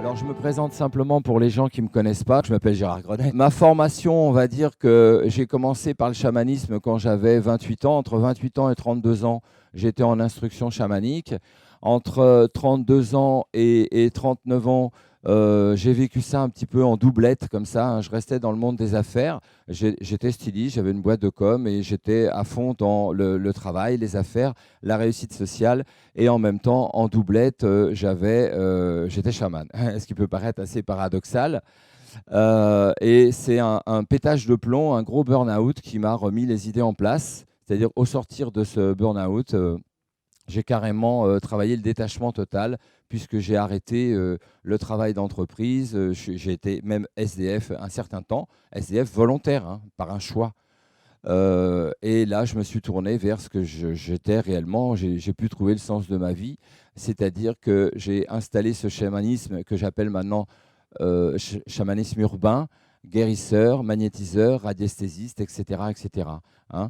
Alors, je me présente simplement pour les gens qui ne me connaissent pas. Je m'appelle Gérard Grenet. Ma formation, on va dire que j'ai commencé par le chamanisme quand j'avais 28 ans. Entre 28 ans et 32 ans, j'étais en instruction chamanique. Entre 32 ans et 39 ans, j'ai vécu ça un petit peu en doublette, comme ça, hein. Je restais dans le monde des affaires. J'étais styliste, j'avais une boîte de com et j'étais à fond dans le travail, les affaires, la réussite sociale. Et en même temps, en doublette, j'étais chaman, ce qui peut paraître assez paradoxal. Et c'est un pétage de plomb, un gros burn-out qui m'a remis les idées en place. C'est-à-dire, au sortir de ce burn-out, j'ai carrément travaillé le détachement total, puisque j'ai arrêté le travail d'entreprise. J'ai été même SDF un certain temps, SDF volontaire, hein, par un choix. Et là, je me suis tourné vers ce que j'étais réellement. J'ai pu trouver le sens de ma vie, c'est-à-dire que j'ai installé ce chamanisme que j'appelle maintenant chamanisme urbain, guérisseur, magnétiseur, radiesthésiste, etc., etc. Hein.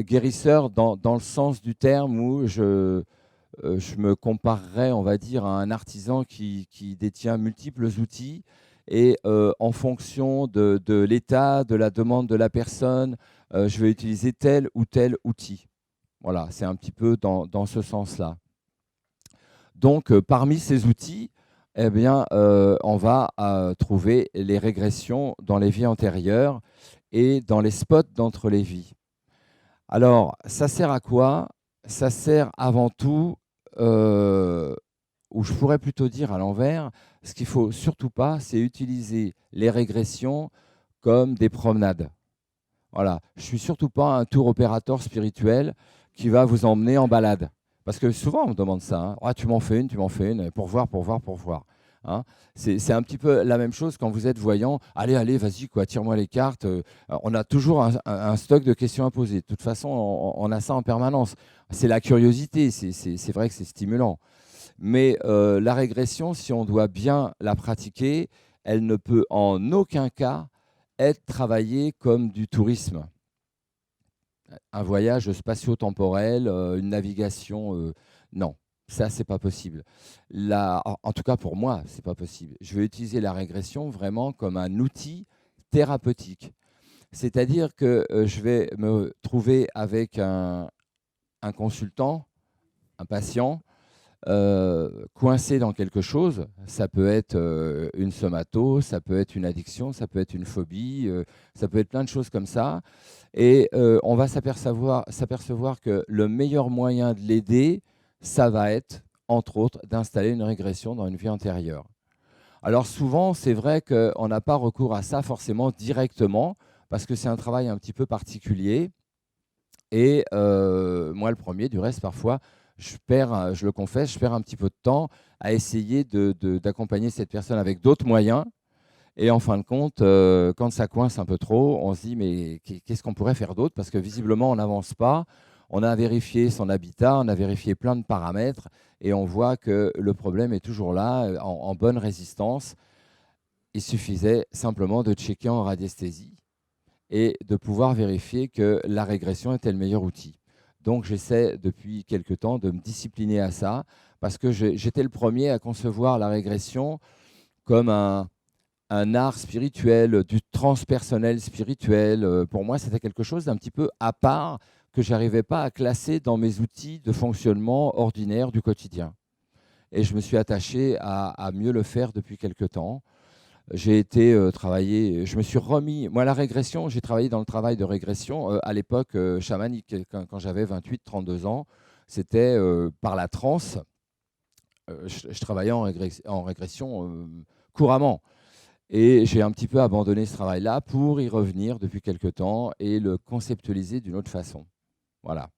Guérisseur dans le sens du terme où je me comparerais, on va dire, à un artisan qui détient multiples outils et en fonction de l'état, de la demande de la personne, je vais utiliser tel ou tel outil. Voilà, c'est un petit peu dans ce sens-là. Donc, parmi ces outils, eh bien, on va trouver les régressions dans les vies antérieures et dans les spots d'entre les vies. Alors, ça sert à quoi? Ça sert avant tout, ou je pourrais plutôt dire à l'envers, ce qu'il ne faut surtout pas, c'est utiliser les régressions comme des promenades. Voilà. Je ne suis surtout pas un tour opérateur spirituel qui va vous emmener en balade. Parce que souvent, on me demande ça. Hein. Ah, tu m'en fais une, pour voir, pour voir, pour voir. Hein. C'est un petit peu la même chose quand vous êtes voyant. Allez, allez, vas-y, quoi, tire-moi les cartes. On a toujours un stock de questions à poser. De toute façon, on a ça en permanence. C'est la curiosité, c'est vrai que c'est stimulant. Mais la régression, si on doit bien la pratiquer, elle ne peut en aucun cas être travaillée comme du tourisme. Un voyage spatio-temporel, une navigation, non, ça, c'est pas possible. En tout cas, pour moi, c'est pas possible. Je vais utiliser la régression vraiment comme un outil thérapeutique. C'est-à-dire que je vais me trouver avec un consultant, un patient, coincé dans quelque chose. Ça peut être une somato, ça peut être une addiction, ça peut être une phobie, ça peut être plein de choses comme ça. Et on va s'apercevoir que le meilleur moyen de l'aider, ça va être, entre autres, d'installer une régression dans une vie antérieure. Alors souvent, c'est vrai qu'on n'a pas recours à ça forcément directement, parce que c'est un travail un petit peu particulier. Et moi, le premier, du reste, parfois, je le confesse, je perds un petit peu de temps à essayer d'accompagner cette personne avec d'autres moyens. Et en fin de compte, quand ça coince un peu trop, on se dit mais qu'est-ce qu'on pourrait faire d'autre? Parce que visiblement, on n'avance pas. On a vérifié son habitat, on a vérifié plein de paramètres et on voit que le problème est toujours là, en bonne résistance. Il suffisait simplement de checker en radiesthésie et de pouvoir vérifier que la régression était le meilleur outil. Donc j'essaie depuis quelque temps de me discipliner à ça, parce que j'étais le premier à concevoir la régression comme un art spirituel, du transpersonnel spirituel. Pour moi, c'était quelque chose d'un petit peu à part que je n'arrivais pas à classer dans mes outils de fonctionnement ordinaire du quotidien. Et je me suis attaché à mieux le faire depuis quelque temps. J'ai été travailler, je me suis remis, moi la régression, j'ai travaillé dans le travail de régression à l'époque chamanique, quand j'avais 28-32 ans, c'était par la transe, je travaillais en régression couramment. Et j'ai un petit peu abandonné ce travail-là pour y revenir depuis quelque temps et le conceptualiser d'une autre façon. Voilà.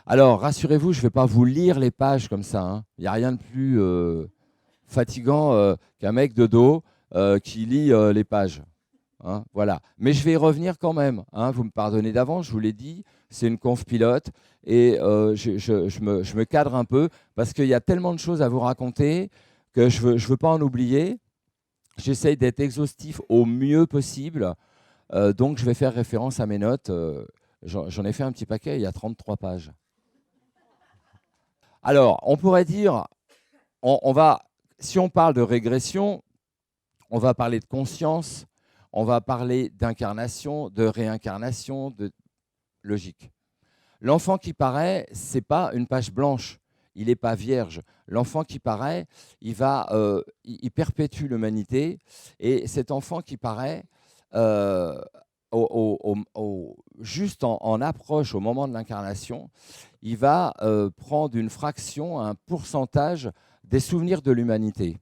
Alors, rassurez-vous, je ne vais pas vous lire les pages comme ça. Hein. Il n'y a rien de plus fatigant qu'un mec de dos qui lit les pages. Hein, voilà. Mais je vais y revenir quand même. Hein, vous me pardonnez d'avance, je vous l'ai dit, c'est une conf pilote et je me cadre un peu parce qu'il y a tellement de choses à vous raconter que je veux pas en oublier. J'essaye d'être exhaustif au mieux possible. Donc, je vais faire référence à mes notes. J'en ai fait un petit paquet, il y a 33 pages. Alors, on pourrait dire, on va si on parle de régression, on va parler de conscience, on va parler d'incarnation, de réincarnation, de logique. L'enfant qui paraît, ce n'est pas une page blanche, il n'est pas vierge. L'enfant qui paraît, il perpétue l'humanité, et cet enfant qui paraît, juste en approche au moment de l'incarnation, il va prendre une fraction, un pourcentage des souvenirs de l'humanité.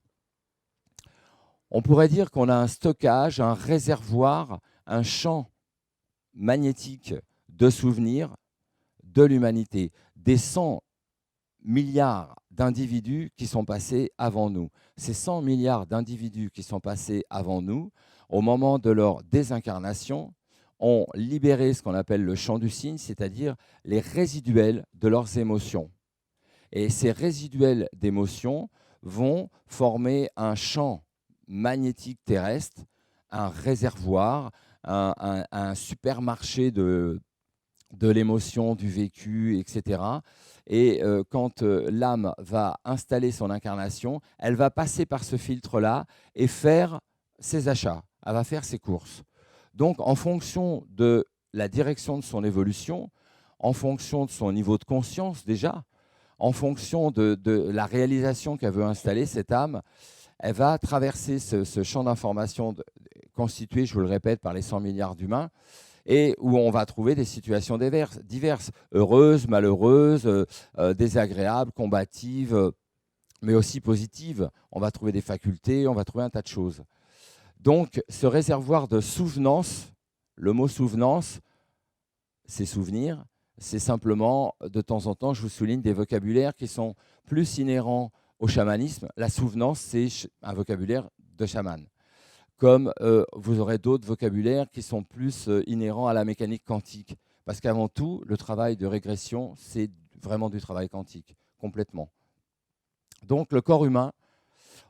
On pourrait dire qu'on a un stockage, un réservoir, un champ magnétique de souvenirs de l'humanité, des 100 milliards d'individus qui sont passés avant nous. Ces 100 milliards d'individus qui sont passés avant nous, au moment de leur désincarnation, ont libéré ce qu'on appelle le champ du signe, c'est-à-dire les résiduels de leurs émotions. Et ces résiduels d'émotions vont former un champ magnétique terrestre, un réservoir, un supermarché de l'émotion, du vécu, etc. Et quand l'âme va installer son incarnation, elle va passer par ce filtre-là et faire ses achats, elle va faire ses courses. Donc, en fonction de la direction de son évolution, en fonction de son niveau de conscience déjà, en fonction de la réalisation qu'elle veut installer, cette âme, elle va traverser ce champ d'information constitué, je vous le répète, par les 100 milliards d'humains, et où on va trouver des situations diverses, heureuses, malheureuses, désagréables, combatives, mais aussi positives. On va trouver des facultés, on va trouver un tas de choses. Donc, ce réservoir de souvenance, le mot souvenance, c'est souvenir, c'est simplement, de temps en temps, je vous souligne des vocabulaires qui sont plus inhérents au chamanisme. La souvenance, c'est un vocabulaire de chaman. Comme vous aurez d'autres vocabulaires qui sont plus inhérents à la mécanique quantique. Parce qu'avant tout, le travail de régression, c'est vraiment du travail quantique, complètement. Donc le corps humain,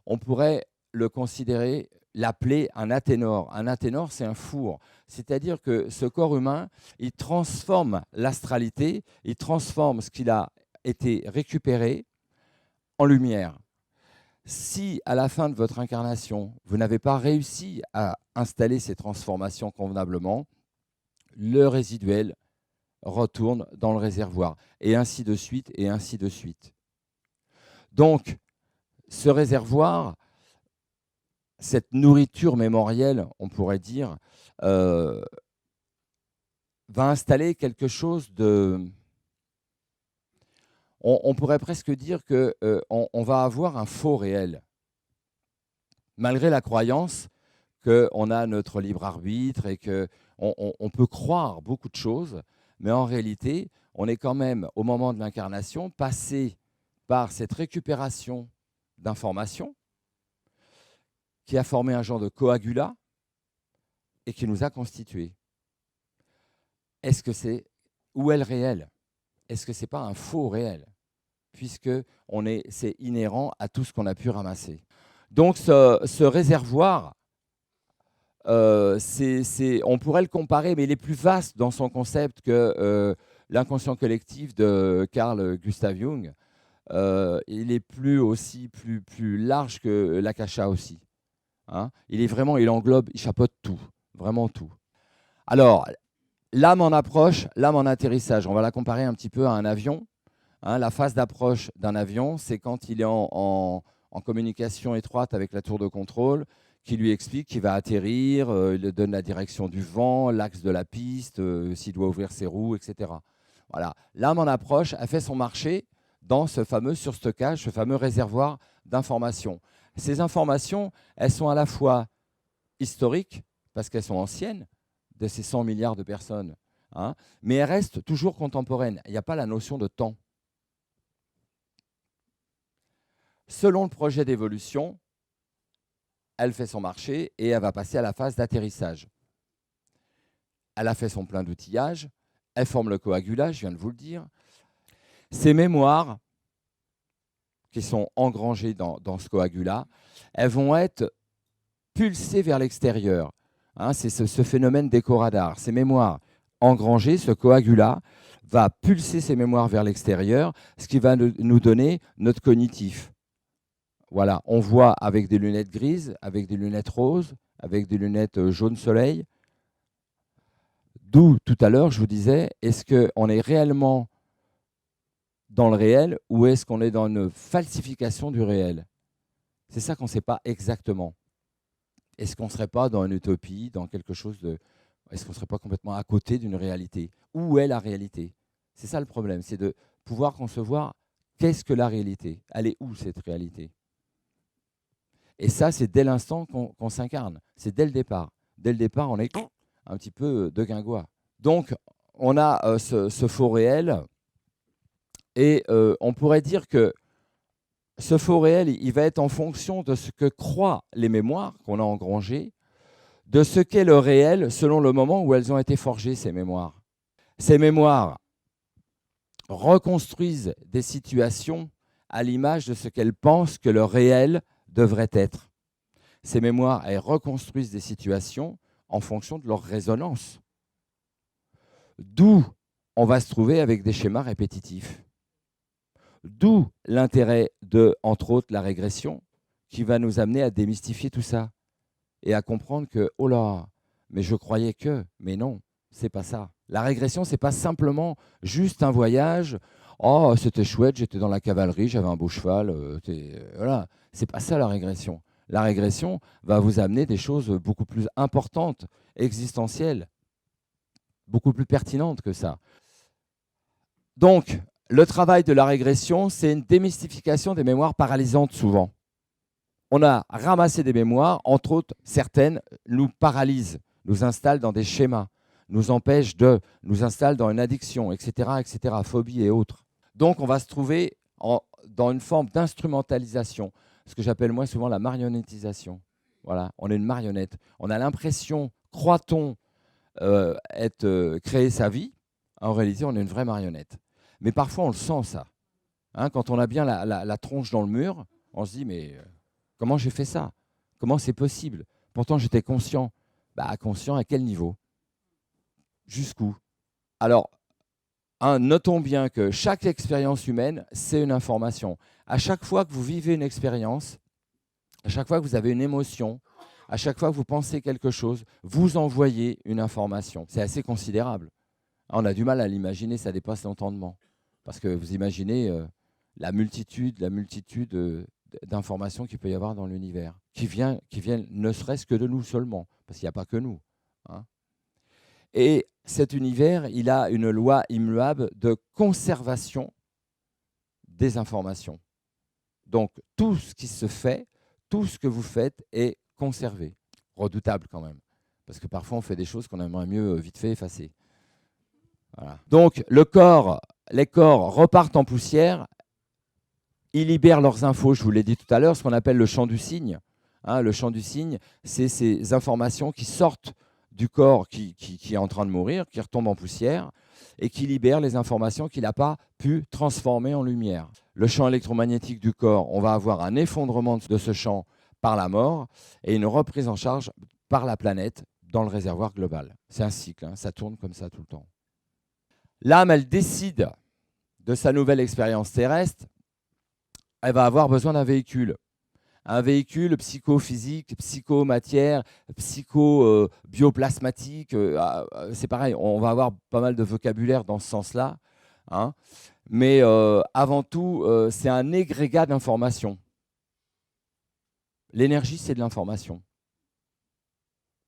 on pourrait le considérer, l'appeler un athénor. Un athénor, c'est un four. C'est-à-dire que ce corps humain, il transforme l'astralité, il transforme ce qu'il a été récupéré en lumière. Si, à la fin de votre incarnation, vous n'avez pas réussi à installer ces transformations convenablement, le résiduel retourne dans le réservoir, et ainsi de suite, et ainsi de suite. Donc, ce réservoir, cette nourriture mémorielle, on pourrait dire, va installer quelque chose de... On pourrait presque dire qu'on va avoir un faux réel. Malgré la croyance qu'on a notre libre arbitre et qu'on peut croire beaucoup de choses, mais en réalité, on est quand même, au moment de l'incarnation, passé par cette récupération d'informations qui a formé un genre de coagulat et qui nous a constitués. Est-ce que où est le réel? Est-ce que ce n'est pas un faux réel? Puisque c'est inhérent à tout ce qu'on a pu ramasser. Donc ce réservoir, on pourrait le comparer, mais il est plus vaste dans son concept que l'inconscient collectif de Carl Gustav Jung. Il est plus large que l'akasha aussi. Hein, il englobe, il chapeaute tout, vraiment tout. Alors, l'âme en approche, l'âme en atterrissage, on va la comparer un petit peu à un avion. Hein, la phase d'approche d'un avion, c'est quand il est en communication étroite avec la tour de contrôle, qui lui explique qu'il va atterrir, il lui donne la direction du vent, l'axe de la piste, s'il doit ouvrir ses roues, etc. Voilà. L'âme en approche a fait son marché dans ce fameux surstockage, ce fameux réservoir d'informations. Ces informations, elles sont à la fois historiques, parce qu'elles sont anciennes, de ces 100 milliards de personnes, hein, mais elles restent toujours contemporaines. Il n'y a pas la notion de temps. Selon le projet d'évolution, elle fait son marché et elle va passer à la phase d'atterrissage. Elle a fait son plein d'outillage, elle forme le coagulat, je viens de vous le dire. Ces mémoires qui sont engrangées dans ce coagulat, elles vont être pulsées vers l'extérieur. Hein, c'est ce phénomène d'écho-radar. Ces mémoires engrangées, ce coagulat, va pulser ces mémoires vers l'extérieur, ce qui va nous donner notre cognitif. Voilà, on voit avec des lunettes grises, avec des lunettes roses, avec des lunettes jaune soleil. D'où, tout à l'heure, je vous disais, est-ce qu'on est réellement dans le réel ou est-ce qu'on est dans une falsification du réel? C'est ça qu'on ne sait pas exactement. Est-ce qu'on ne serait pas dans une utopie, dans quelque chose de... Est-ce qu'on ne serait pas complètement à côté d'une réalité? Où est la réalité? C'est ça le problème, c'est de pouvoir concevoir qu'est-ce que la réalité? Elle est où cette réalité? Et ça, c'est dès l'instant qu'on s'incarne. C'est dès le départ. Dès le départ, on est un petit peu de guingois. Donc, on a ce faux réel. Et on pourrait dire que ce faux réel, il va être en fonction de ce que croient les mémoires qu'on a engrangées, de ce qu'est le réel selon le moment où elles ont été forgées, ces mémoires. Ces mémoires reconstruisent des situations à l'image de ce qu'elles pensent que le réel devrait être. Ces mémoires, elles reconstruisent des situations en fonction de leur résonance. D'où on va se trouver avec des schémas répétitifs. D'où l'intérêt de, entre autres, la régression, qui va nous amener à démystifier tout ça et à comprendre que, oh là, mais je croyais que, mais non, c'est pas ça. La régression, c'est pas simplement juste un voyage. Oh, c'était chouette, j'étais dans la cavalerie, j'avais un beau cheval. Voilà, c'est pas ça la régression. La régression va vous amener des choses beaucoup plus importantes, existentielles, beaucoup plus pertinentes que ça. Donc, le travail de la régression, c'est une démystification des mémoires paralysantes souvent. On a ramassé des mémoires, entre autres, certaines nous paralysent, nous installent dans des schémas, nous empêchent de, nous installent dans une addiction, etc., etc., phobie et autres. Donc, on va se trouver dans une forme d'instrumentalisation, ce que j'appelle moi souvent la marionnettisation. Voilà, on est une marionnette. On a l'impression, croit-on, créer sa vie. En réalité, on est une vraie marionnette. Mais parfois, on le sent, ça. Hein, quand on a bien la tronche dans le mur, on se dit, mais comment j'ai fait ça? Comment c'est possible? Pourtant, j'étais conscient. Bah, conscient à quel niveau? Jusqu'où? Alors, notons bien que chaque expérience humaine, c'est une information. À chaque fois que vous vivez une expérience, à chaque fois que vous avez une émotion, à chaque fois que vous pensez quelque chose, vous envoyez une information. C'est assez considérable. On a du mal à l'imaginer, ça dépasse l'entendement. Parce que vous imaginez la multitude d'informations qu'il peut y avoir dans l'univers, qui viennent ne serait-ce que de nous seulement, parce qu'il n'y a pas que nous. Hein. Et cet univers, il a une loi immuable de conservation des informations. Donc, tout ce qui se fait, tout ce que vous faites est conservé. Redoutable quand même, parce que parfois on fait des choses qu'on aimerait mieux vite fait effacer. Voilà. Donc, les corps repartent en poussière, ils libèrent leurs infos, je vous l'ai dit tout à l'heure, ce qu'on appelle le champ du cygne. Hein, le champ du cygne, c'est ces informations qui sortent du corps qui est en train de mourir, qui retombe en poussière, et qui libère les informations qu'il n'a pas pu transformer en lumière. Le champ électromagnétique du corps, on va avoir un effondrement de ce champ par la mort et une reprise en charge par la planète dans le réservoir global. C'est un cycle, hein, ça tourne comme ça tout le temps. L'âme, elle décide de sa nouvelle expérience terrestre, elle va avoir besoin d'un véhicule. Un véhicule psychophysique, psychomatière, psycho-bioplasmatique. C'est pareil, on va avoir pas mal de vocabulaire dans ce sens-là. Hein. Mais avant tout, c'est un égrégat d'informations. L'énergie, c'est de l'information.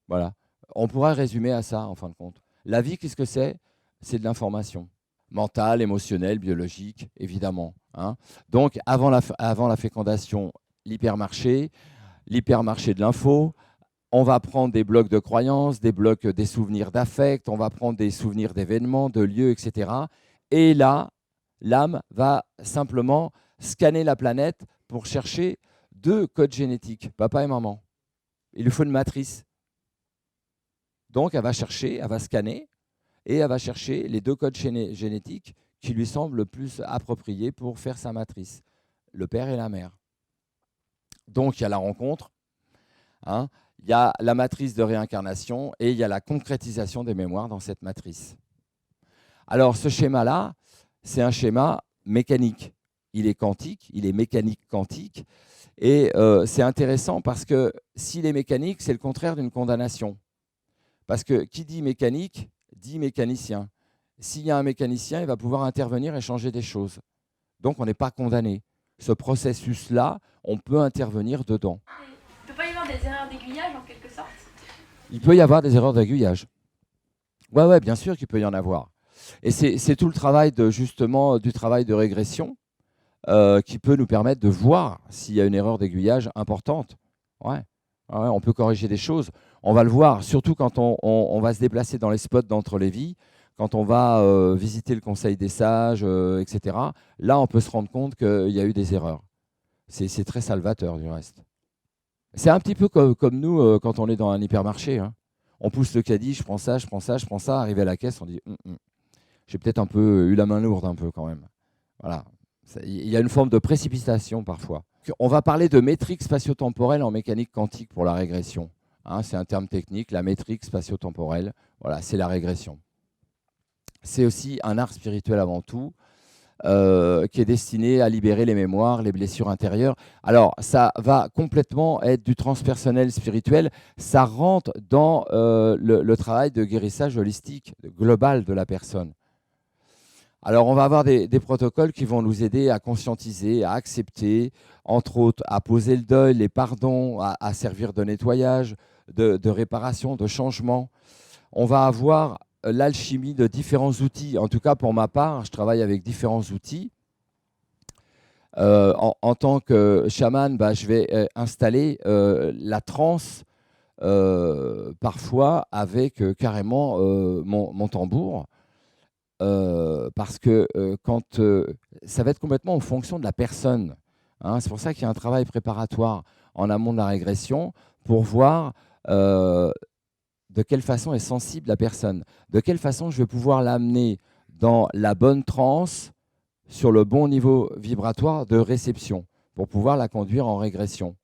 Voilà. On pourrait résumer à ça, en fin de compte. La vie, qu'est-ce que c'est? C'est de l'information. Mentale, émotionnelle, biologique, évidemment. Hein. Donc, avant la fécondation, l'hypermarché de l'info, on va prendre des blocs de croyances, des souvenirs d'affect, on va prendre des souvenirs d'événements, de lieux, etc. Et là, l'âme va simplement scanner la planète pour chercher deux codes génétiques, papa et maman. Il lui faut une matrice. Donc, elle va chercher, elle va scanner, et elle va chercher les deux codes génétiques qui lui semblent le plus appropriés pour faire sa matrice, le père et la mère. Donc, il y a la rencontre, hein, il y a la matrice de réincarnation et il y a la concrétisation des mémoires dans cette matrice. Alors, ce schéma-là, c'est un schéma mécanique. il est quantique, il est mécanique quantique. Et c'est intéressant parce que s'il est mécanique, c'est le contraire d'une condamnation. Parce que qui dit mécanique, dit mécanicien. S'il y a un mécanicien, il va pouvoir intervenir et changer des choses. Donc on n'est pas condamné. Ce processus-là, on peut intervenir dedans. Il ne peut pas y avoir des erreurs d'aiguillage en quelque sorte? Il peut y avoir des erreurs d'aiguillage. Ouais, bien sûr qu'il peut y en avoir. Et c'est tout le travail du travail de régression qui peut nous permettre de voir s'il y a une erreur d'aiguillage importante. Ouais, on peut corriger des choses. On va le voir, surtout quand on va se déplacer dans les spots d'Entre-les-Vies, quand on va visiter le Conseil des sages, etc. Là, on peut se rendre compte qu'il y a eu des erreurs. C'est très salvateur, du reste. C'est un petit peu comme nous quand on est dans un hypermarché. Hein. On pousse le caddie, je prends ça, arrivé à la caisse, on dit j'ai peut-être un peu eu la main lourde un peu quand même. Voilà. Il y a une forme de précipitation parfois. On va parler de métrique spatio-temporelle en mécanique quantique pour la régression. Hein, c'est un terme technique, la métrique spatio-temporelle. Voilà, c'est la régression. C'est aussi un art spirituel avant tout, qui est destiné à libérer les mémoires, les blessures intérieures. Alors, ça va complètement être du transpersonnel spirituel. Ça rentre dans le travail de guérissage holistique, global de la personne. Alors, on va avoir des protocoles qui vont nous aider à conscientiser, à accepter, entre autres, à poser le deuil, les pardons, à servir de nettoyage, de réparation, de changement. On va avoir l'alchimie de différents outils. En tout cas, pour ma part, je travaille avec différents outils. En tant que chaman, je vais installer la transe, parfois avec carrément mon tambour. Parce que ça va être complètement en fonction de la personne. Hein. C'est pour ça qu'il y a un travail préparatoire en amont de la régression pour voir de quelle façon est sensible la personne, de quelle façon je vais pouvoir l'amener dans la bonne transe, sur le bon niveau vibratoire de réception, pour pouvoir la conduire en régression.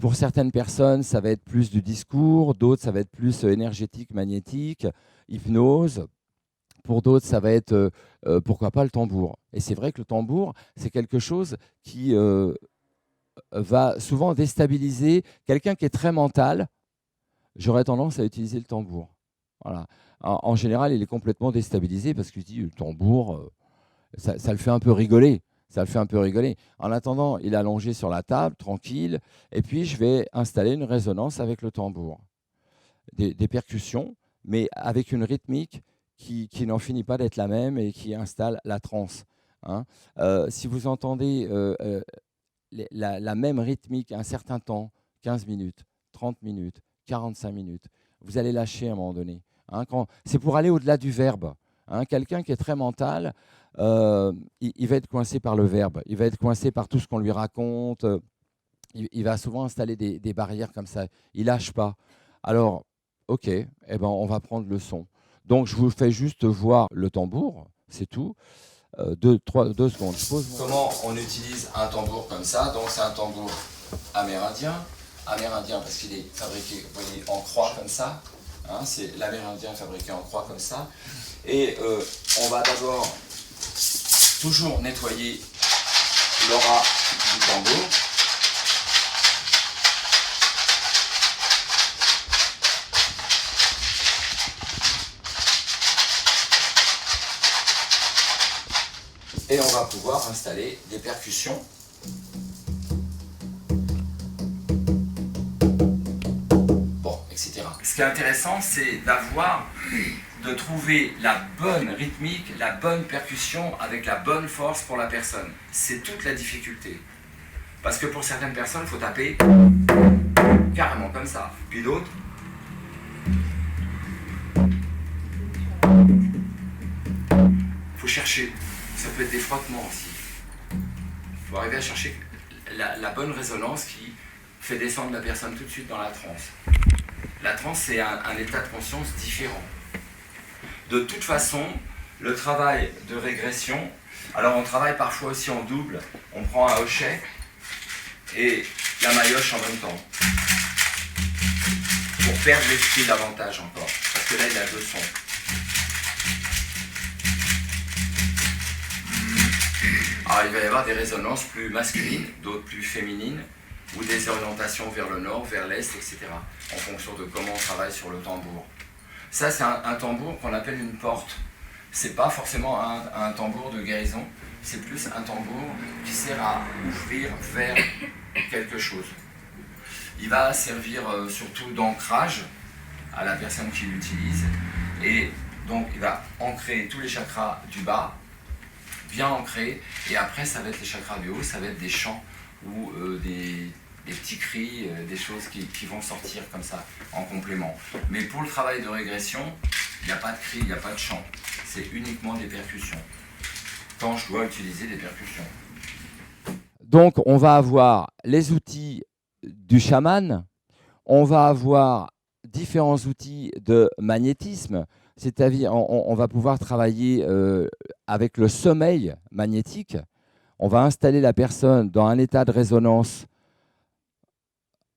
Pour certaines personnes, ça va être plus du discours, d'autres, ça va être plus énergétique, magnétique, hypnose. Pour d'autres, ça va être, pourquoi pas, le tambour. Et c'est vrai que le tambour, c'est quelque chose qui va souvent déstabiliser quelqu'un qui est très mental. J'aurais tendance à utiliser le tambour. Voilà. En général, il est complètement déstabilisé parce qu'il se dit le tambour, ça le fait un peu rigoler. Ça le fait un peu rigoler. En attendant, il est allongé sur la table, tranquille, et puis je vais installer une résonance avec le tambour. Des percussions, mais avec une rythmique qui n'en finit pas d'être la même et qui installe la transe. Hein. Si vous entendez la même rythmique un certain temps, 15 minutes, 30 minutes, 45 minutes, vous allez lâcher à un moment donné. Hein, c'est pour aller au-delà du verbe. Hein, quelqu'un qui est très mental, il va être coincé par le verbe, il va être coincé par tout ce qu'on lui raconte, il va souvent installer des barrières comme ça, il lâche pas. Alors, ok, on va prendre le son. Donc, je vous fais juste voir le tambour, c'est tout. 2 secondes. Je pose. Comment on utilise un tambour comme ça? Donc, c'est un tambour amérindien. Amérindien parce qu'il est fabriqué, vous voyez, en croix comme ça. Hein, c'est l'amérindien fabriqué en croix comme ça. Et on va d'abord toujours nettoyer l'aura du tambour. Et on va pouvoir installer des percussions. Bon, etc. Ce qui est intéressant, c'est de trouver la bonne rythmique, la bonne percussion avec la bonne force pour la personne. C'est toute la difficulté. Parce que pour certaines personnes, il faut taper carrément comme ça. Puis d'autres, il faut chercher. Ça peut être des frottements aussi. Il faut arriver à chercher la bonne résonance qui fait descendre la personne tout de suite dans la transe. La transe, c'est un état de conscience différent. De toute façon, le travail de régression, alors on travaille parfois aussi en double, on prend un hochet et la maillotche en même temps, pour perdre l'esprit davantage encore, parce que là il y a 2 sons. Alors, il va y avoir des résonances plus masculines, d'autres plus féminines, ou des orientations vers le nord, vers l'est, etc. En fonction de comment on travaille sur le tambour. Ça, c'est un tambour qu'on appelle une porte. C'est pas forcément un tambour de guérison, c'est plus un tambour qui sert à ouvrir vers quelque chose. Il va servir surtout d'ancrage à la personne qui l'utilise, et donc il va ancrer tous les chakras du bas, bien ancrés, et après ça va être les chakras du haut, ça va être des chants ou des petits cris, des choses qui vont sortir comme ça en complément. Mais pour le travail de régression, il n'y a pas de cris, il n'y a pas de chant, c'est uniquement des percussions, quand je dois utiliser des percussions. Donc on va avoir les outils du chaman, on va avoir différents outils de magnétisme, c'est-à-dire on va pouvoir travailler avec le sommeil magnétique. On va installer la personne dans un état de résonance,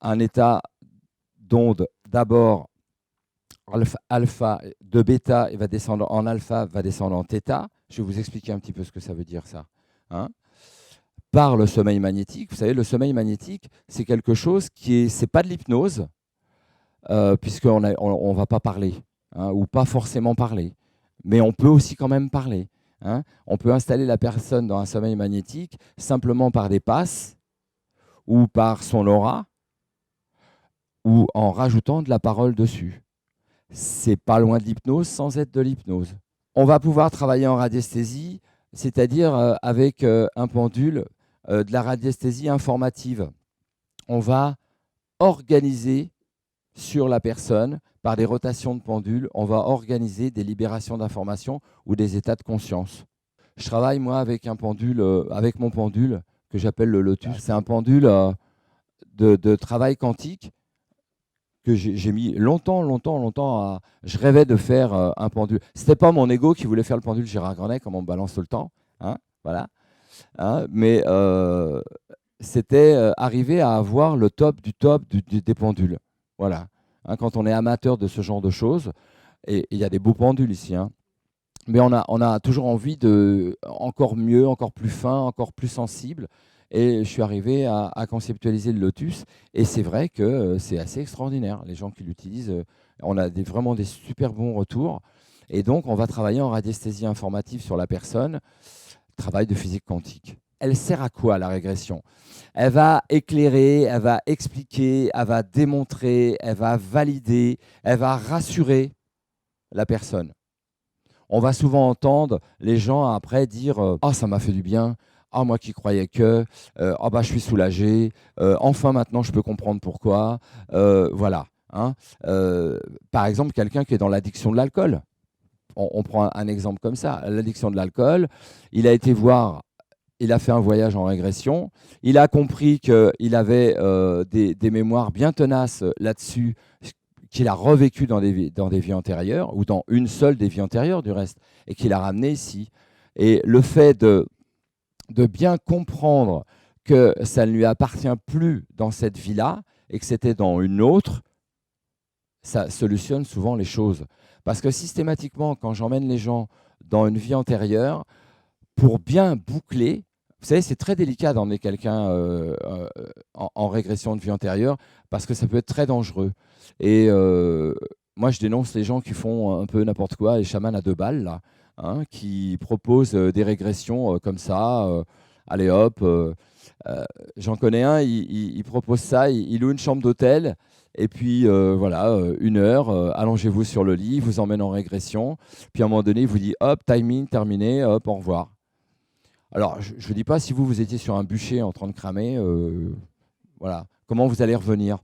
un état d'onde d'abord alpha, de bêta, il va descendre en alpha, va descendre en θ. Je vais vous expliquer un petit peu ce que ça veut dire ça. Hein, par le sommeil magnétique. Vous savez, le sommeil magnétique, c'est quelque chose c'est pas de l'hypnose, puisqu'on ne va pas parler, hein, ou pas forcément parler, mais on peut aussi quand même parler. Hein. On peut installer la personne dans un sommeil magnétique simplement par des passes, ou par son aura, ou en rajoutant de la parole dessus. C'est pas loin de l'hypnose sans être de l'hypnose. On va pouvoir travailler en radiesthésie, c'est-à-dire avec un pendule, de la radiesthésie informative. On va organiser sur la personne, par des rotations de pendule, on va organiser des libérations d'informations ou des états de conscience. Je travaille, moi, avec un pendule, avec mon pendule, que j'appelle le Lotus. C'est un pendule de travail quantique que j'ai mis longtemps à... Je rêvais de faire un pendule. Ce n'était pas mon ego qui voulait faire le pendule Gérard Granet, comme on me balance tout le temps. Hein, voilà. Hein, mais c'était arriver à avoir le top des pendules. Voilà. Hein, quand on est amateur de ce genre de choses, et il y a des beaux pendules ici, hein, mais on a toujours envie de encore mieux, encore plus fin, encore plus sensible. Et je suis arrivé à conceptualiser le Lotus. Et c'est vrai que c'est assez extraordinaire. Les gens qui l'utilisent, on a vraiment des super bons retours. Et donc, on va travailler en radiesthésie informative sur la personne. Travail de physique quantique. Elle sert à quoi, la régression? Elle va éclairer, elle va expliquer, elle va démontrer, elle va valider, elle va rassurer la personne. On va souvent entendre les gens après dire « Ah, ça m'a fait du bien ». Ah, moi qui croyais que, ah bah, je suis soulagé, enfin maintenant je peux comprendre pourquoi. Voilà. Hein. Par exemple, quelqu'un qui est dans l'addiction de l'alcool. On prend un exemple comme ça, l'addiction de l'alcool. Il a été voir, il a fait un voyage en régression. Il a compris qu'il avait des mémoires bien tenaces là-dessus, qu'il a revécu dans des vies antérieures, ou dans une seule des vies antérieures du reste, et qu'il a ramené ici. Et le fait de bien comprendre que ça ne lui appartient plus dans cette vie-là et que c'était dans une autre, ça solutionne souvent les choses. Parce que systématiquement, quand j'emmène les gens dans une vie antérieure, pour bien boucler, vous savez, c'est très délicat d'emmener quelqu'un en régression de vie antérieure parce que ça peut être très dangereux. Et moi, je dénonce les gens qui font un peu n'importe quoi, les chamans à 2 balles, là. Hein, qui proposent des régressions comme ça. Allez hop, j'en connais un, il propose ça, il loue une chambre d'hôtel, et puis voilà, 1 heure, allongez-vous sur le lit, il vous emmène en régression, puis à un moment donné, il vous dit hop, timing, terminé, hop, au revoir. Alors, je ne dis pas si vous étiez sur un bûcher en train de cramer, voilà, comment vous allez revenir.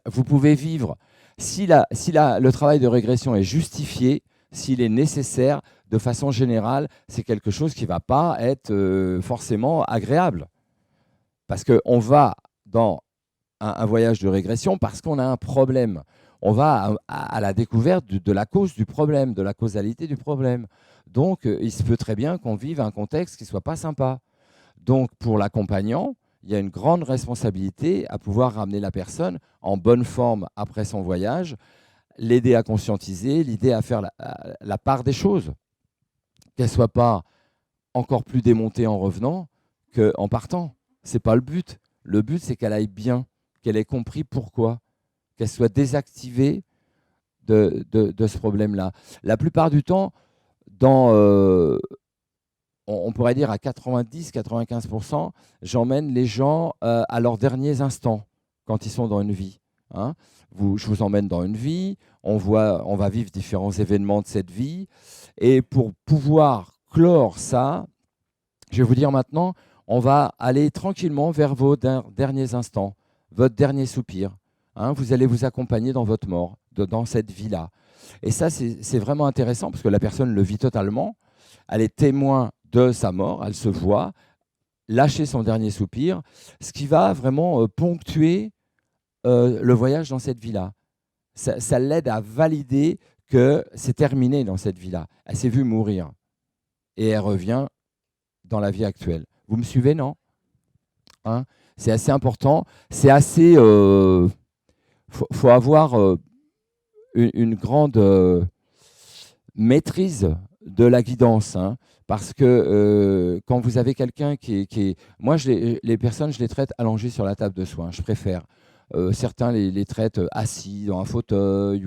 Vous pouvez vivre, si le travail de régression est justifié, s'il est nécessaire, de façon générale, c'est quelque chose qui ne va pas être forcément agréable. Parce qu'on va dans un voyage de régression parce qu'on a un problème. On va à la découverte de la cause du problème, de la causalité du problème. Donc, il se peut très bien qu'on vive un contexte qui ne soit pas sympa. Donc, pour l'accompagnant, il y a une grande responsabilité à pouvoir ramener la personne en bonne forme après son voyage, l'aider à conscientiser, l'aider à faire la part des choses, qu'elle ne soit pas encore plus démontée en revenant qu'en partant. Ce n'est pas le but. Le but, c'est qu'elle aille bien, qu'elle ait compris pourquoi, qu'elle soit désactivée de ce problème-là. La plupart du temps, on pourrait dire à 90-95%, j'emmène les gens à leurs derniers instants quand ils sont dans une vie. Hein. Je vous emmène dans une vie, on va vivre différents événements de cette vie. Et pour pouvoir clore ça, je vais vous dire maintenant, on va aller tranquillement vers vos derniers instants, votre dernier soupir. Hein. Vous allez vous accompagner dans votre mort, dans cette vie-là. Et ça, c'est vraiment intéressant parce que la personne le vit totalement. Elle est témoin de sa mort, elle se voit lâcher son dernier soupir, ce qui va vraiment ponctuer le voyage dans cette vie-là. Ça l'aide à valider que c'est terminé dans cette vie-là. Elle s'est vue mourir et elle revient dans la vie actuelle. Vous me suivez, non? Hein? C'est assez important. C'est assez... faut avoir une grande maîtrise de la guidance. Hein, parce que quand vous avez quelqu'un qui est... Moi, les personnes, je les traite allongées sur la table de soins. Je préfère. Certains les traitent assis dans un fauteuil.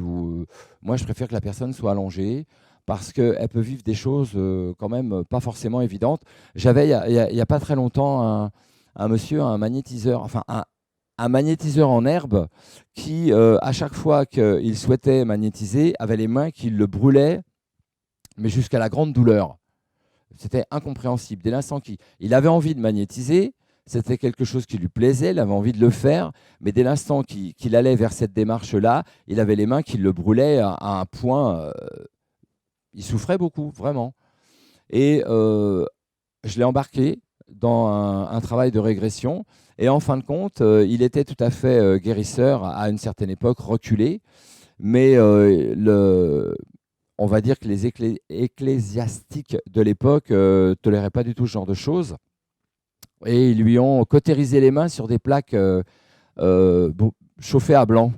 Moi, je préfère que la personne soit allongée parce qu'elle peut vivre des choses quand même pas forcément évidentes. J'avais, il n'y a pas très longtemps, un monsieur, un magnétiseur, enfin un magnétiseur en herbe qui, à chaque fois qu'il souhaitait magnétiser, avait les mains qui le brûlaient, mais jusqu'à la grande douleur. C'était incompréhensible. Dès l'instant qu'il avait envie de magnétiser, c'était quelque chose qui lui plaisait, il avait envie de le faire, mais dès l'instant qu'il allait vers cette démarche-là, il avait les mains qui le brûlaient à un point... il souffrait beaucoup, vraiment. Et je l'ai embarqué dans un travail de régression. Et en fin de compte, il était tout à fait guérisseur à une certaine époque, reculé. Mais on va dire que les ecclésiastiques de l'époque ne toléraient pas du tout ce genre de choses. Et ils lui ont cautérisé les mains sur des plaques chauffées à blanc.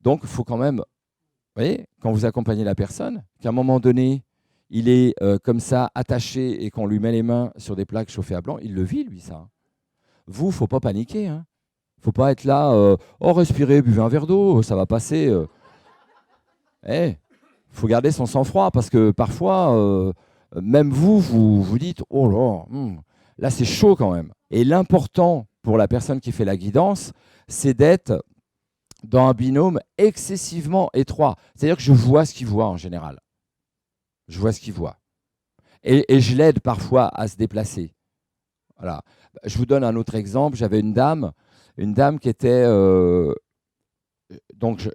Donc, il faut quand même, vous voyez, quand vous accompagnez la personne, qu'à un moment donné, il est comme ça attaché et qu'on lui met les mains sur des plaques chauffées à blanc, il le vit, lui, ça. Vous, il ne faut pas paniquer. Hein. Il ne faut pas être là, oh, respirez, buvez un verre d'eau, ça va passer. Il faut garder son sang-froid parce que parfois, même vous dites, oh là, là c'est chaud quand même. Et l'important pour la personne qui fait la guidance, c'est d'être dans un binôme excessivement étroit. C'est-à-dire que je vois ce qu'il voit en général. Je vois ce qu'il voit. Et je l'aide parfois à se déplacer. Voilà. Je vous donne un autre exemple. J'avais une dame qui était... donc,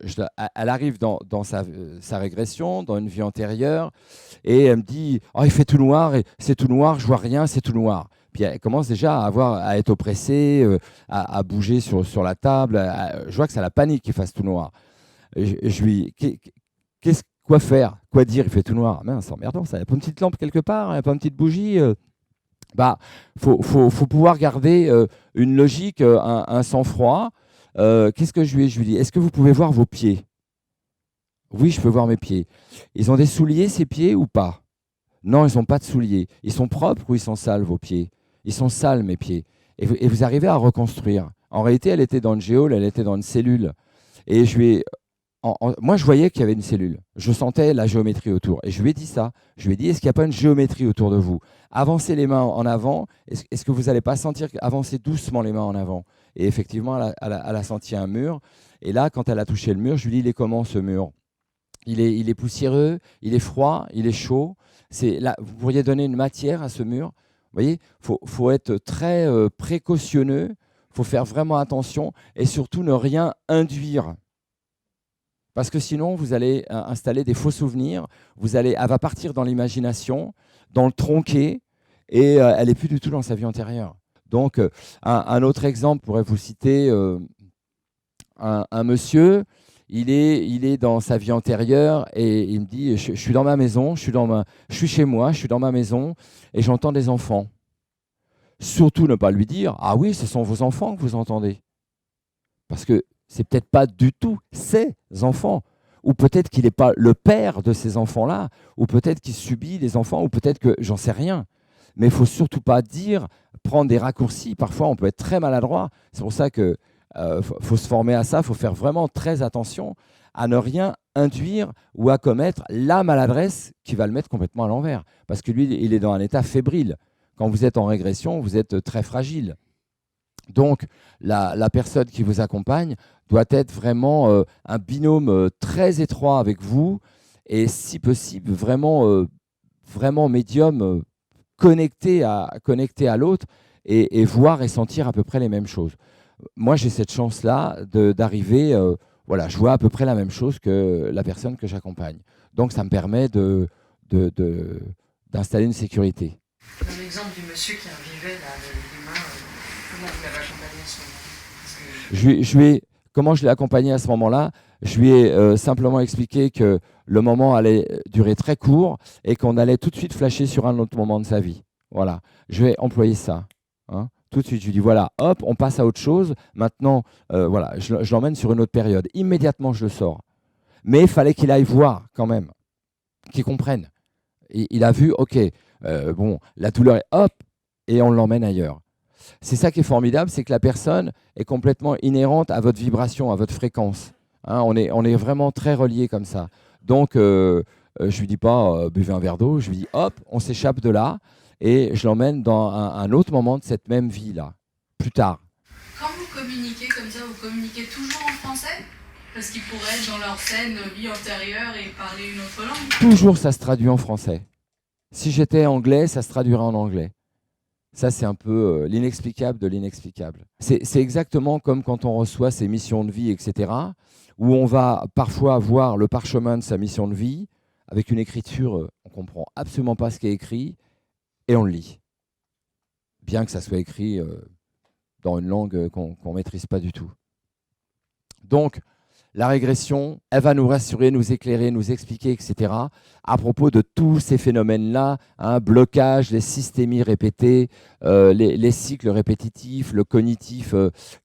elle arrive dans sa régression, dans une vie antérieure, et elle me dit « Oh, il fait tout noir, et c'est tout noir, je vois rien, c'est tout noir. » Puis elle commence déjà à être oppressée, à bouger sur la table. Je vois que ça la panique qu'il fasse tout noir. Je lui dis « Quoi faire? Quoi dire? Il fait tout noir. » Mince, c'est emmerdant, ça. Il n'y a pas une petite lampe quelque part, il n'y a pas une petite bougie. Faut pouvoir garder une logique, un sang-froid. Qu'est-ce que je lui dis? Est-ce que vous pouvez voir vos pieds? Oui, je peux voir mes pieds. Ils ont des souliers, ces pieds, ou pas? Non, ils n'ont pas de souliers. Ils sont propres ou ils sont sales, vos pieds? Ils sont sales, mes pieds. Et vous arrivez à reconstruire. En réalité, elle était dans une géole, elle était dans une cellule. Et moi, je voyais qu'il y avait une cellule. Je sentais la géométrie autour. Et je lui ai dit ça. Je lui ai dit, est-ce qu'il n'y a pas une géométrie autour de vous? Avancez les mains en avant. Est-ce que vous n'allez pas sentir avancer doucement les mains en avant? Et effectivement, elle a senti un mur. Et là, quand elle a touché le mur, je lui ai dit, il est comment ce mur? Il est poussiéreux, il est froid, il est chaud. Là, vous pourriez donner une matière à ce mur. Vous voyez, faut être très précautionneux. Il faut faire vraiment attention. Et surtout, ne rien induire. Parce que sinon, vous allez installer des faux souvenirs. Elle va partir dans l'imagination, dans le tronqué, et elle n'est plus du tout dans sa vie antérieure. Donc, un autre exemple, pourrait vous citer un monsieur, il est dans sa vie antérieure et il me dit, je suis dans ma maison, je suis chez moi, je suis dans ma maison et j'entends des enfants. Surtout ne pas lui dire, ah oui, ce sont vos enfants que vous entendez. Parce que c'est peut-être pas du tout ces enfants. ou peut-être qu'il n'est pas le père de ces enfants-là, ou peut-être qu'il subit les enfants, ou peut-être que j'en sais rien. Mais il ne faut surtout pas prendre des raccourcis. Parfois, on peut être très maladroit. C'est pour ça qu'il faut se former à ça, il faut faire vraiment très attention à ne rien induire ou à commettre la maladresse qui va le mettre complètement à l'envers. Parce que lui, il est dans un état fébrile. Quand vous êtes en régression, vous êtes très fragile. Donc, la personne qui vous accompagne doit être vraiment un binôme très étroit avec vous et, si possible, vraiment médium, connecté à l'autre et voir et sentir à peu près les mêmes choses. Moi, j'ai cette chance-là d'arriver, voilà, je vois à peu près la même chose que la personne que j'accompagne. Donc, ça me permet d'installer une sécurité. Dans l'exemple du monsieur qui revivait là, l'humain, comment vous l'avez accompagné à ce moment-là? Comment je l'ai accompagné à ce moment-là? Je lui ai simplement expliqué que le moment allait durer très court et qu'on allait tout de suite flasher sur un autre moment de sa vie. Voilà, je vais employer ça. Hein. Tout de suite, je lui dis voilà, hop, on passe à autre chose. Maintenant, voilà, je l'emmène sur une autre période. Immédiatement, je le sors. Mais il fallait qu'il aille voir quand même, qu'il comprenne. Et il a vu, ok, bon, la douleur est hop, et on l'emmène ailleurs. C'est ça qui est formidable, c'est que la personne est complètement inhérente à votre vibration, à votre fréquence. Hein, on est vraiment très reliés comme ça. Donc, je ne lui dis pas buvez un verre d'eau, je lui dis hop, on s'échappe de là et je l'emmène dans un autre moment de cette même vie-là, plus tard. Quand vous communiquez comme ça, vous communiquez toujours en français? Parce qu'ils pourraient être dans leur scène vie antérieure et parler une autre langue. Toujours, ça se traduit en français. Si j'étais anglais, ça se traduirait en anglais. Ça, c'est un peu l'inexplicable de l'inexplicable. C'est exactement comme quand on reçoit ses missions de vie, etc., où on va parfois voir le parchemin de sa mission de vie, avec une écriture, on ne comprend absolument pas ce qui est écrit, et on le lit. Bien que ça soit écrit dans une langue qu'on ne maîtrise pas du tout. Donc, la régression, elle va nous rassurer, nous éclairer, nous expliquer, etc. à propos de tous ces phénomènes-là, blocage, les systémies répétées, les cycles répétitifs, le cognitif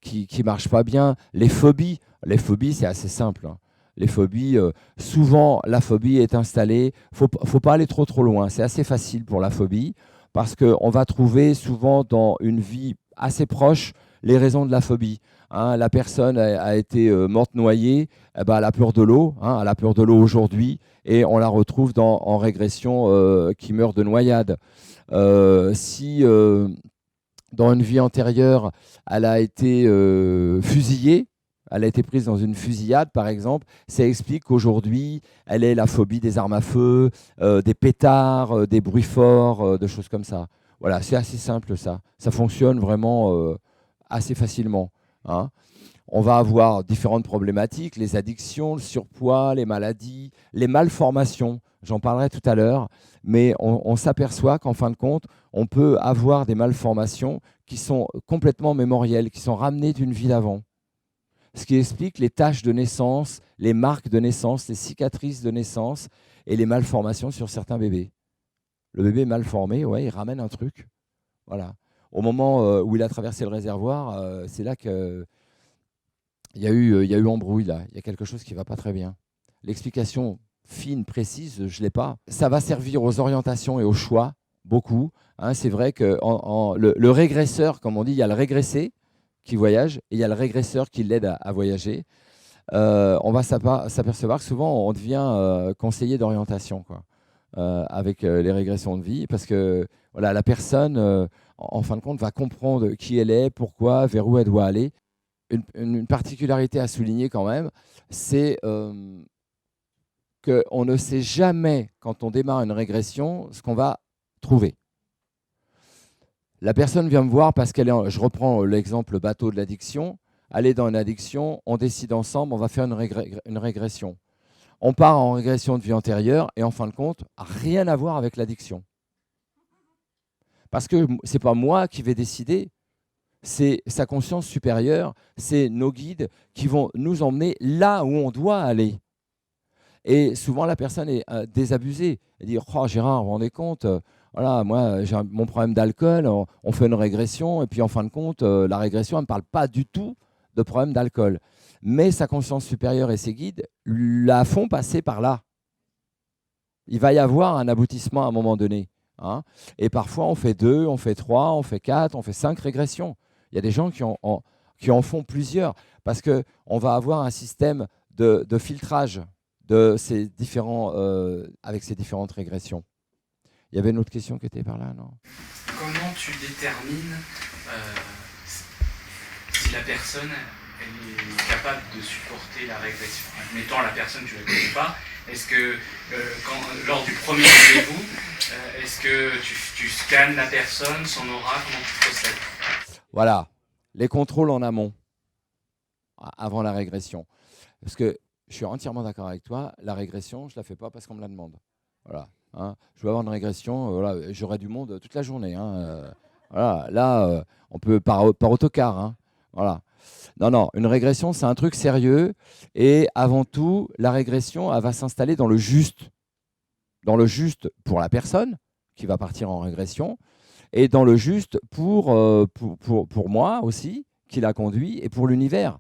qui ne marche pas bien, les phobies. Les phobies, c'est assez simple. Hein. Les phobies, souvent, la phobie est installée. Il ne faut pas aller trop loin. C'est assez facile pour la phobie parce qu'on va trouver souvent dans une vie assez proche les raisons de la phobie. Hein, la personne a été morte noyée, eh ben, elle a peur de l'eau, hein, elle a peur de l'eau aujourd'hui, et on la retrouve en régression qui meurt de noyade. Si dans une vie antérieure, elle a été fusillée, elle a été prise dans une fusillade, par exemple, ça explique qu'aujourd'hui, elle ait la phobie des armes à feu, des pétards, des bruits forts, de choses comme ça. Voilà, c'est assez simple ça. Ça fonctionne vraiment assez facilement. Hein. On va avoir différentes problématiques, les addictions, le surpoids, les maladies, les malformations. J'en parlerai tout à l'heure, mais on s'aperçoit qu'en fin de compte, on peut avoir des malformations qui sont complètement mémorielles, qui sont ramenées d'une vie d'avant. Ce qui explique les taches de naissance, les marques de naissance, les cicatrices de naissance et les malformations sur certains bébés. Le bébé mal formé, ouais, il ramène un truc. Voilà. Au moment où il a traversé le réservoir, c'est là qu'il y a eu embrouille. Là. Il y a quelque chose qui ne va pas très bien. L'explication fine, précise, je ne l'ai pas. Ça va servir aux orientations et aux choix, beaucoup. Hein, c'est vrai que le régresseur, comme on dit, il y a le régressé qui voyage et il y a le régresseur qui l'aide à voyager. On va s'apercevoir que souvent, on devient conseiller d'orientation avec les régressions de vie parce que voilà, la personne... en fin de compte, va comprendre qui elle est, pourquoi, vers où elle doit aller. Une particularité à souligner quand même, c'est qu'on ne sait jamais, quand on démarre une régression, ce qu'on va trouver. La personne vient me voir parce qu'elle est, je reprends l'exemple bateau de l'addiction, elle est dans une addiction, on décide ensemble, on va faire une régression. On part en régression de vie antérieure et en fin de compte, rien à voir avec l'addiction. Parce que ce n'est pas moi qui vais décider, c'est sa conscience supérieure, c'est nos guides qui vont nous emmener là où on doit aller. Et souvent, la personne est désabusée. Elle dit oh, Gérard, vous vous rendez compte, voilà, moi, j'ai mon problème d'alcool, on fait une régression, et puis en fin de compte, la régression, elle ne me parle pas du tout de problème d'alcool. Mais sa conscience supérieure et ses guides la font passer par là. Il va y avoir un aboutissement à un moment donné. Hein. Et parfois, on fait 2, on fait 3, on fait 4, on fait 5 régressions. Il y a des gens qui en font plusieurs parce qu'on va avoir un système de filtrage de ces avec ces différentes régressions. Il y avait une autre question qui était par là, non? Comment tu détermines si la personne elle est capable de supporter la régression? Admettons, la personne, tu ne la connais pas. Est-ce que, lors du premier rendez-vous, est-ce que tu scannes la personne, son aura, comment tu procèdes? Voilà, les contrôles en amont, avant la régression. Parce que je suis entièrement d'accord avec toi, la régression, je ne la fais pas parce qu'on me la demande. Voilà. Hein. Je veux avoir une régression, voilà, j'aurai du monde toute la journée. Hein. Voilà. Là, on peut par autocar. Hein. Voilà. Non, une régression, c'est un truc sérieux. Et avant tout, la régression, elle va s'installer dans le juste. Dans le juste pour la personne qui va partir en régression et dans le juste pour moi aussi, qui l'a conduit, et pour l'univers.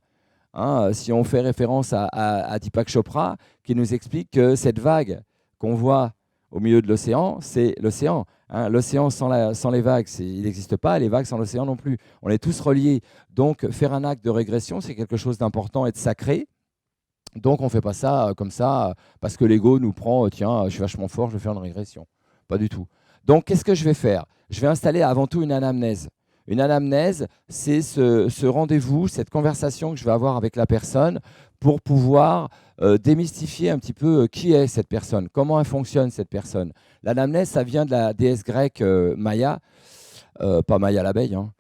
Hein, si on fait référence à Deepak Chopra, qui nous explique que cette vague qu'on voit au milieu de l'océan, c'est l'océan. Hein, l'océan sans les vagues, il n'existe pas, et les vagues sans l'océan non plus. On est tous reliés. Donc, faire un acte de régression, c'est quelque chose d'important et de sacré. Donc, on ne fait pas ça comme ça parce que l'ego nous prend, tiens, je suis vachement fort, je vais faire une régression. Pas du tout. Donc, qu'est-ce que je vais faire? Je vais installer avant tout une anamnèse. Une anamnèse, c'est ce rendez-vous, cette conversation que je vais avoir avec la personne pour pouvoir démystifier un petit peu qui est cette personne, comment elle fonctionne cette personne. L'anamnèse, ça vient de la déesse grecque Maya, pas Maya l'abeille, hein,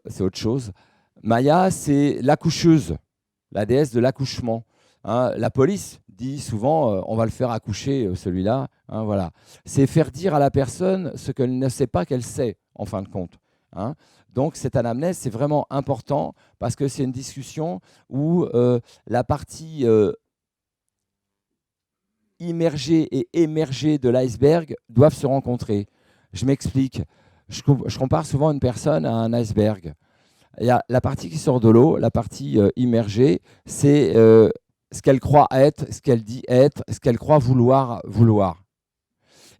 c'est autre chose. Maya, c'est l'accoucheuse, la déesse de l'accouchement. Hein. La police dit souvent on va le faire accoucher celui-là. Hein, voilà. C'est faire dire à la personne ce qu'elle ne sait pas qu'elle sait, en fin de compte. Hein. Donc cette anamnèse, c'est vraiment important parce que c'est une discussion où la partie immergée et émergée de l'iceberg doivent se rencontrer. Je m'explique. Je compare souvent une personne à un iceberg. Il y a la partie qui sort de l'eau, la partie immergée, c'est ce qu'elle croit être, ce qu'elle dit être, ce qu'elle croit vouloir.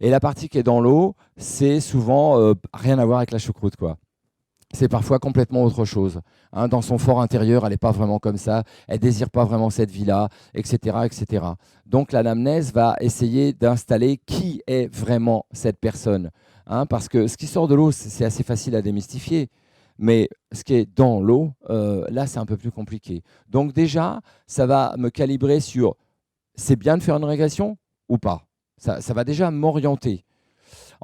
Et la partie qui est dans l'eau, c'est souvent rien à voir avec la choucroute, quoi. C'est parfois complètement autre chose. Hein, dans son fort intérieur, elle n'est pas vraiment comme ça, elle ne désire pas vraiment cette vie-là, etc., etc. Donc l'anamnèse va essayer d'installer qui est vraiment cette personne. Hein, parce que ce qui sort de l'eau, c'est assez facile à démystifier. Mais ce qui est dans l'eau, là, c'est un peu plus compliqué. Donc déjà, ça va me calibrer sur c'est bien de faire une régression ou pas. Ça va déjà m'orienter.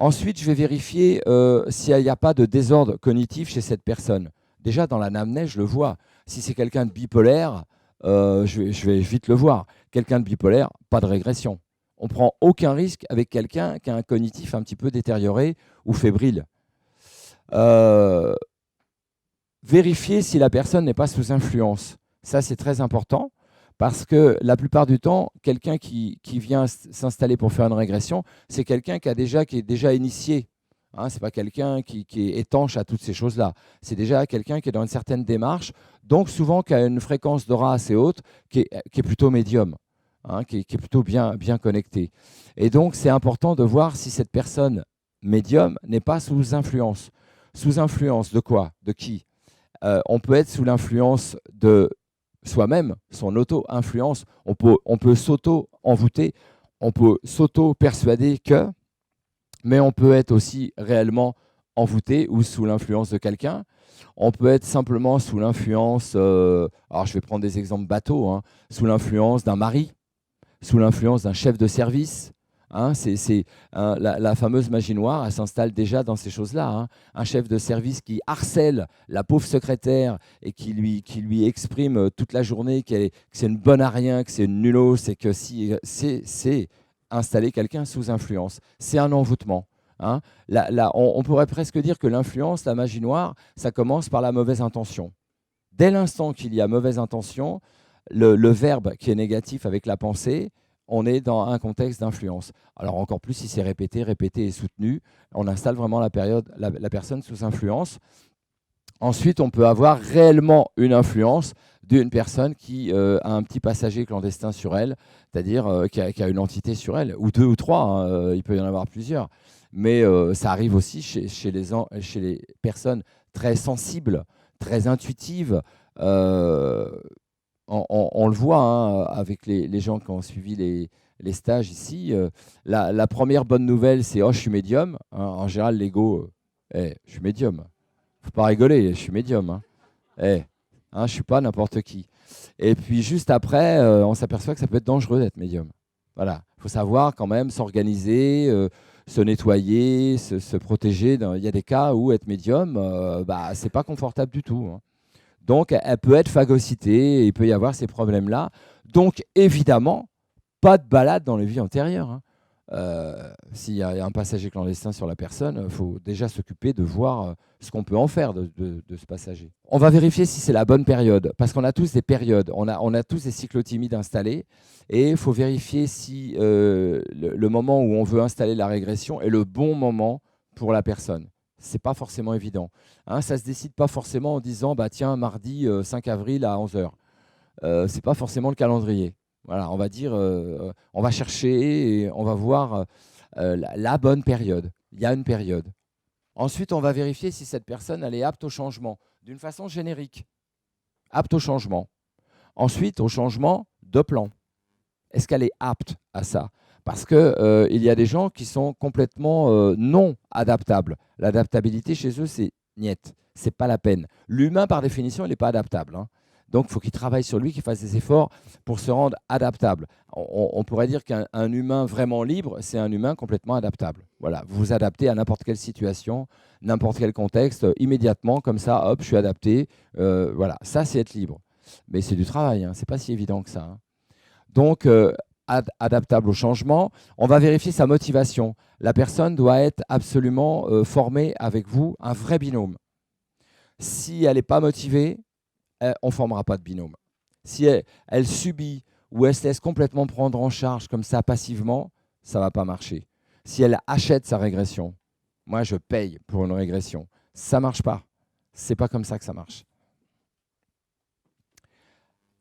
Ensuite, je vais vérifier s'il n'y a pas de désordre cognitif chez cette personne. Déjà, dans l'anamnèse, je le vois. Si c'est quelqu'un de bipolaire, je vais vite le voir. Quelqu'un de bipolaire, pas de régression. On ne prend aucun risque avec quelqu'un qui a un cognitif un petit peu détérioré ou fébrile. Vérifier si la personne n'est pas sous influence. Ça, c'est très important. Parce que la plupart du temps, quelqu'un qui vient s'installer pour faire une régression, c'est quelqu'un qui est déjà initié. Hein, ce n'est pas quelqu'un qui est étanche à toutes ces choses-là. C'est déjà quelqu'un qui est dans une certaine démarche, donc souvent qui a une fréquence d'aura assez haute, qui est plutôt médium, hein, qui est plutôt bien connecté. Et donc, c'est important de voir si cette personne médium n'est pas sous influence. Sous influence de quoi? De qui? On peut être sous l'influence de soi-même, son auto-influence, on peut s'auto-envoûter, on peut s'auto-persuader que, mais on peut être aussi réellement envoûté ou sous l'influence de quelqu'un. On peut être simplement sous l'influence, alors je vais prendre des exemples bateaux, hein, sous l'influence d'un mari, sous l'influence d'un chef de service. Hein, la fameuse magie noire, elle s'installe déjà dans ces choses-là. Hein. Un chef de service qui harcèle la pauvre secrétaire et qui lui exprime toute la journée que c'est une bonne à rien, que c'est une nullo, c'est que c'est installer quelqu'un sous influence. C'est un envoûtement. Hein. On pourrait presque dire que l'influence, la magie noire, ça commence par la mauvaise intention. Dès l'instant qu'il y a mauvaise intention, le verbe qui est négatif avec la pensée, on est dans un contexte d'influence. Alors encore plus si c'est répété et soutenu, on installe vraiment la personne sous influence. Ensuite, on peut avoir réellement une influence d'une personne qui a un petit passager clandestin sur elle, c'est-à-dire qui a une entité sur elle, ou deux ou trois, hein, il peut y en avoir plusieurs. Mais ça arrive aussi chez les personnes très sensibles, très intuitives. On le voit hein, avec les gens qui ont suivi les stages ici. La première bonne nouvelle, c'est « Oh, je suis médium hein. ». En général, l'ego, je suis médium. Faut pas rigoler, je suis médium. Hein. Je suis pas n'importe qui. Et puis juste après, on s'aperçoit que ça peut être dangereux d'être médium. Voilà, il faut savoir quand même s'organiser, se nettoyer, se protéger. Il y a des cas où être médium, c'est pas confortable du tout. Hein. Donc, elle peut être phagocytée et il peut y avoir ces problèmes-là. Donc, évidemment, pas de balade dans les vies antérieures. Hein. S'il y a un passager clandestin sur la personne, il faut déjà s'occuper de voir ce qu'on peut en faire de ce passager. On va vérifier si c'est la bonne période, parce qu'on a tous des périodes, on a tous des cyclotimides installés, et il faut vérifier si le moment où on veut installer la régression est le bon moment pour la personne. Ce n'est pas forcément évident. Hein, ça ne se décide pas forcément en disant tiens, mardi 5 avril à 11 h. Ce n'est pas forcément le calendrier. Voilà, on va dire, on va chercher et on va voir la bonne période. Il y a une période. Ensuite, on va vérifier si cette personne elle est apte au changement, d'une façon générique. Apte au changement. Ensuite, au changement de plan. Est-ce qu'elle est apte à ça ? Parce qu'il y a des gens qui sont complètement non adaptables. L'adaptabilité chez eux, c'est niet. Ce n'est pas la peine. L'humain, par définition, il n'est pas adaptable. Hein. Donc, il faut qu'il travaille sur lui, qu'il fasse des efforts pour se rendre adaptable. On pourrait dire qu'un humain vraiment libre, c'est un humain complètement adaptable. Voilà, vous vous adaptez à n'importe quelle situation, n'importe quel contexte, immédiatement, comme ça, hop, je suis adapté. Voilà, ça, c'est être libre. Mais c'est du travail, hein. Ce n'est pas si évident que ça. Hein. Donc, adaptable au changement. On va vérifier sa motivation. La personne doit être absolument formée avec vous, un vrai binôme. Si elle n'est pas motivée, on ne formera pas de binôme. Si elle subit ou elle se laisse complètement prendre en charge comme ça passivement, ça ne va pas marcher. Si elle achète sa régression, moi je paye pour une régression, ça ne marche pas. Ce n'est pas comme ça que ça marche.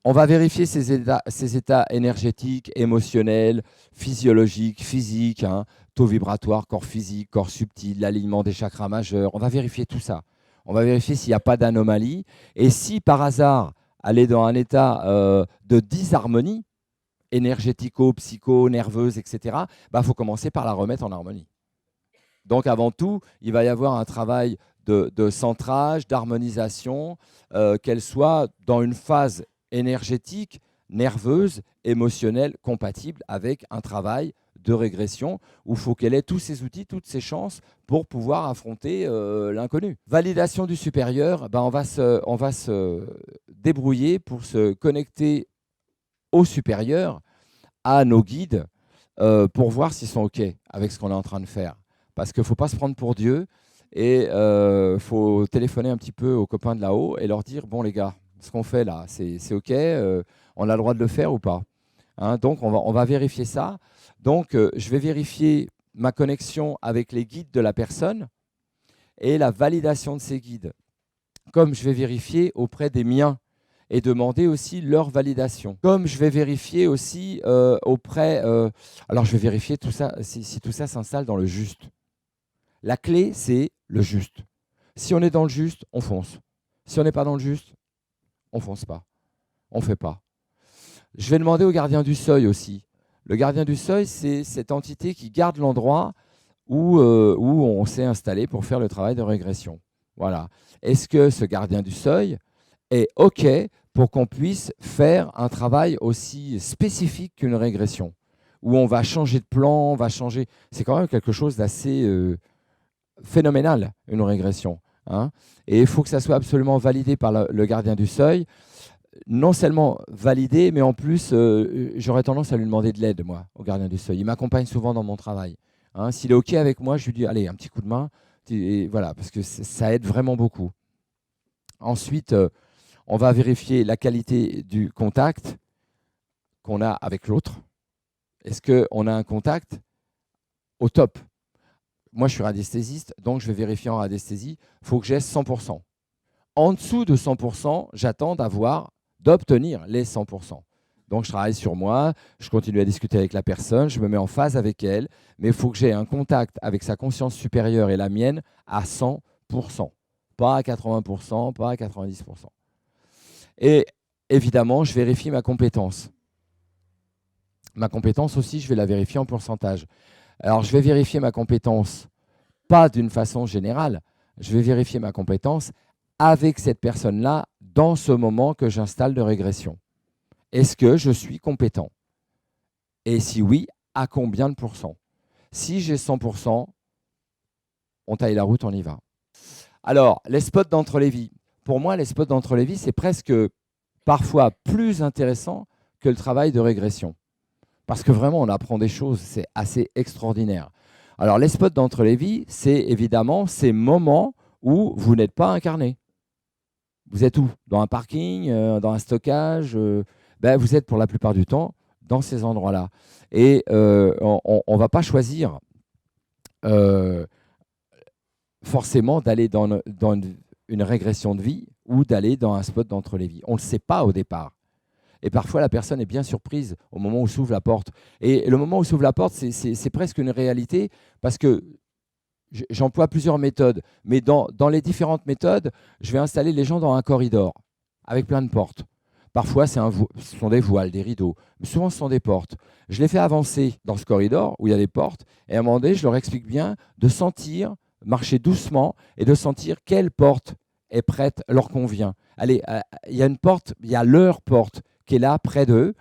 On va vérifier ces états énergétiques, émotionnels, physiologiques, physiques, hein, taux vibratoire, corps physique, corps subtil, l'alignement des chakras majeurs. On va vérifier tout ça. On va vérifier s'il n'y a pas d'anomalie. Et si par hasard, elle est dans un état de disharmonie, énergético, psycho, nerveuse, etc., faut commencer par la remettre en harmonie. Donc avant tout, il va y avoir un travail de centrage, d'harmonisation, qu'elle soit dans une phase énergétique, nerveuse, émotionnelle, compatible avec un travail de régression où il faut qu'elle ait tous ses outils, toutes ses chances pour pouvoir affronter l'inconnu. Validation du supérieur, on va se débrouiller pour se connecter au supérieur, à nos guides, pour voir s'ils sont OK avec ce qu'on est en train de faire. Parce qu'il ne faut pas se prendre pour Dieu et il faut téléphoner un petit peu aux copains de là-haut et leur dire « Bon les gars, ce qu'on fait là, c'est OK, on a le droit de le faire ou pas hein ?» Donc, on va vérifier ça. Donc, je vais vérifier ma connexion avec les guides de la personne et la validation de ces guides, comme je vais vérifier auprès des miens et demander aussi leur validation. Comme je vais vérifier aussi auprès… alors, je vais vérifier tout ça, si tout ça s'installe dans le juste. La clé, c'est le juste. Si on est dans le juste, on fonce. Si on n'est pas dans le juste, on ne fonce pas, on ne fait pas. Je vais demander au gardien du seuil aussi. Le gardien du seuil, c'est cette entité qui garde l'endroit où on s'est installé pour faire le travail de régression. Voilà. Est-ce que ce gardien du seuil est OK pour qu'on puisse faire un travail aussi spécifique qu'une régression, où on va changer de plan, on va changer… C'est quand même quelque chose d'assez phénoménal, une régression. Hein. Et il faut que ça soit absolument validé par le gardien du seuil. Non seulement validé, mais en plus, j'aurais tendance à lui demander de l'aide, moi, au gardien du seuil. Il m'accompagne souvent dans mon travail. Hein. S'il est OK avec moi, je lui dis, allez, un petit coup de main. Et voilà, parce que ça aide vraiment beaucoup. Ensuite, on va vérifier la qualité du contact qu'on a avec l'autre. Est-ce qu'on a un contact au top ? Moi, je suis radiesthésiste, donc je vais vérifier en radiesthésie. Il faut que j'ai 100%. en dessous de 100%, j'attends d'obtenir les 100%. Donc, je travaille sur moi, je continue à discuter avec la personne, je me mets en phase avec elle, mais il faut que j'ai un contact avec sa conscience supérieure et la mienne à 100%. Pas à 80%, pas à 90%. Et évidemment, je vérifie ma compétence. Ma compétence aussi, je vais la vérifier en pourcentage. Alors, je vais vérifier ma compétence pas d'une façon générale, je vais vérifier ma compétence avec cette personne-là dans ce moment que j'installe de régression. Est-ce que je suis compétent? Et si oui, à combien de pourcents? Si j'ai 100%, on taille la route, on y va. Alors, les spots d'entre les vies. Pour moi, les spots d'entre les vies, c'est presque parfois plus intéressant que le travail de régression. Parce que vraiment, on apprend des choses, c'est assez extraordinaire. Alors, les spots d'entre les vies, c'est évidemment ces moments où vous n'êtes pas incarné. Vous êtes où? Dans un parking, dans un stockage vous êtes pour la plupart du temps dans ces endroits-là. Et on ne va pas choisir forcément d'aller dans une régression de vie ou d'aller dans un spot d'entre les vies. On ne le sait pas au départ. Et parfois, la personne est bien surprise au moment où s'ouvre la porte. Et le moment où s'ouvre la porte, c'est presque une réalité parce que j'emploie plusieurs méthodes. Mais dans les différentes méthodes, je vais installer les gens dans un corridor avec plein de portes. Parfois, ce sont des voiles, des rideaux. Mais souvent, ce sont des portes. Je les fais avancer dans ce corridor où il y a des portes. Et à un moment donné, je leur explique bien de sentir, marcher doucement et de sentir quelle porte est prête, leur convient. Allez, il y a une porte, il y a leur porte qui est là, près d'eux,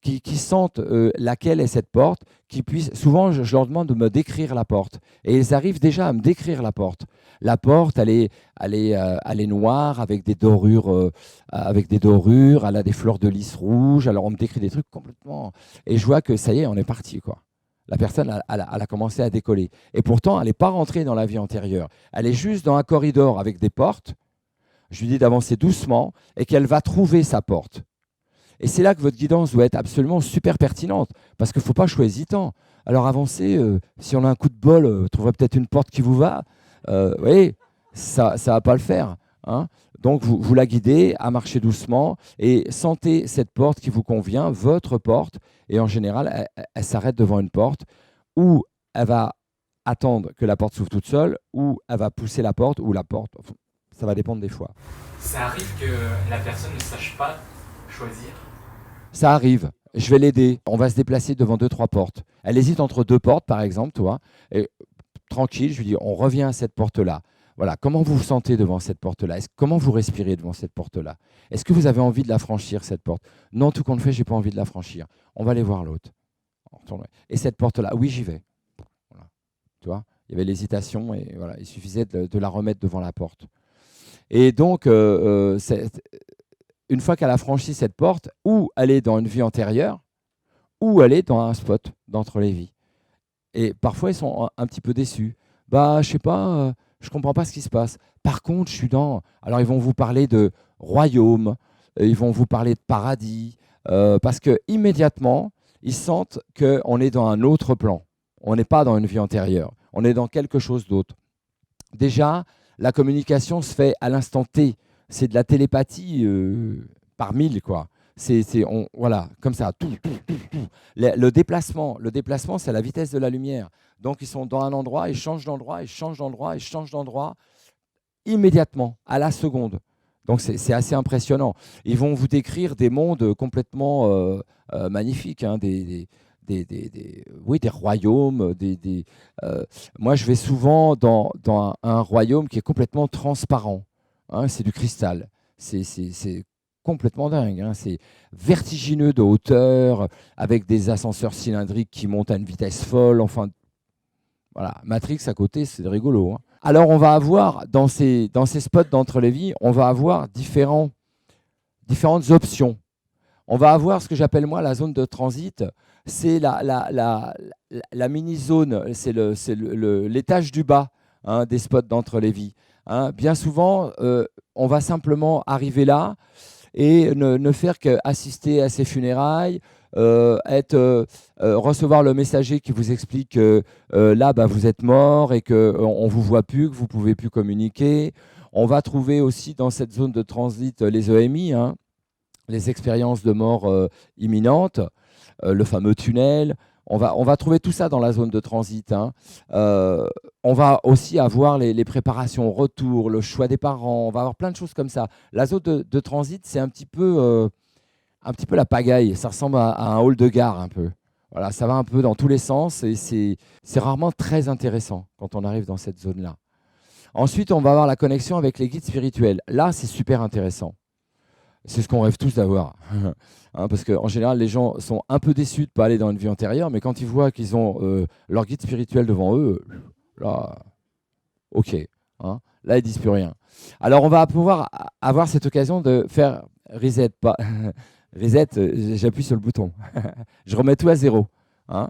qui sentent laquelle est cette porte, qui puissent. Souvent, je leur demande de me décrire la porte. Et ils arrivent déjà à me décrire la porte. La porte, elle est noire, avec des dorures, elle a des fleurs de lys rouges. Alors, on me décrit des trucs complètement. Et je vois que ça y est, on est parti, quoi. La personne, elle a commencé à décoller. Et pourtant, elle n'est pas rentrée dans la vie antérieure. Elle est juste dans un corridor avec des portes. Je lui dis d'avancer doucement et qu'elle va trouver sa porte. Et c'est là que votre guidance doit être absolument super pertinente, parce qu'il ne faut pas jouer hésitant. Alors avancez, si on a un coup de bol, vous trouverez peut-être une porte qui vous va. Oui, ça ne va pas le faire. Hein. Donc vous la guidez à marcher doucement et sentez cette porte qui vous convient, votre porte. Et en général, elle s'arrête devant une porte où elle va attendre que la porte s'ouvre toute seule, ou elle va pousser la porte, ou la porte, ça va dépendre des fois. Ça arrive que la personne ne sache pas choisir. Ça arrive, je vais l'aider. On va se déplacer devant 2-3 portes. Elle hésite entre 2 portes, par exemple, toi. Et tranquille, je lui dis, on revient à cette porte-là. Voilà, comment vous vous sentez devant cette porte-là? Comment vous respirez devant cette porte-là? Est-ce que vous avez envie de la franchir, cette porte? Non, tout compte fait, je n'ai pas envie de la franchir. On va aller voir l'autre. Et cette porte-là, oui, j'y vais. Voilà. Tu vois, il y avait l'hésitation et voilà, il suffisait de la remettre devant la porte. Et donc, une fois qu'elle a franchi cette porte, ou elle est dans une vie antérieure, ou elle est dans un spot d'entre les vies. Et parfois, ils sont un petit peu déçus. Je sais pas, je comprends pas ce qui se passe. Par contre, je suis dans. Alors, ils vont vous parler de royaume, ils vont vous parler de paradis, parce que immédiatement, ils sentent qu'on est dans un autre plan. On n'est pas dans une vie antérieure. On est dans quelque chose d'autre. Déjà, la communication se fait à l'instant T. C'est de la télépathie par 1000, quoi. Voilà, comme ça. Tout. Le déplacement, c'est la vitesse de la lumière. Donc, ils sont dans un endroit, ils changent d'endroit, ils changent d'endroit, ils changent d'endroit immédiatement, à la seconde. Donc, c'est assez impressionnant. Ils vont vous décrire des mondes complètement magnifiques, hein, des royaumes. Moi, je vais souvent dans un royaume qui est complètement transparent. Hein, c'est du cristal. C'est complètement dingue. Hein. C'est vertigineux de hauteur, avec des ascenseurs cylindriques qui montent à une vitesse folle. Enfin, voilà. Matrix à côté, c'est rigolo. Hein. Alors, on va avoir, dans ces spots d'entre les vies, on va avoir différentes options. On va avoir ce que j'appelle moi la zone de transit. C'est la mini-zone, c'est l'étage du bas, hein, des spots d'entre les vies. Hein. Bien souvent, on va simplement arriver là et ne faire qu'assister à ces funérailles, recevoir le messager qui vous explique que là, vous êtes mort et qu'on ne vous voit plus, que vous ne pouvez plus communiquer. On va trouver aussi dans cette zone de transit les EMI, hein, les expériences de mort imminente, le fameux tunnel. On va trouver tout ça dans la zone de transit, hein. On va aussi avoir les préparations au retour, le choix des parents. On va avoir plein de choses comme ça. La zone de transit, c'est un petit peu la pagaille. Ça ressemble à un hall de gare un peu. Voilà, ça va un peu dans tous les sens et c'est rarement très intéressant quand on arrive dans cette zone-là. Ensuite, on va avoir la connexion avec les guides spirituels. Là, c'est super intéressant. C'est ce qu'on rêve tous d'avoir. Hein, parce qu'en général, les gens sont un peu déçus de ne pas aller dans une vie antérieure, mais quand ils voient qu'ils ont leur guide spirituel devant eux, là, ok, hein, là, ils ne disent plus rien. Alors, on va pouvoir avoir cette occasion de faire reset. Pas reset, j'appuie sur le bouton. Je remets tout à zéro. Hein.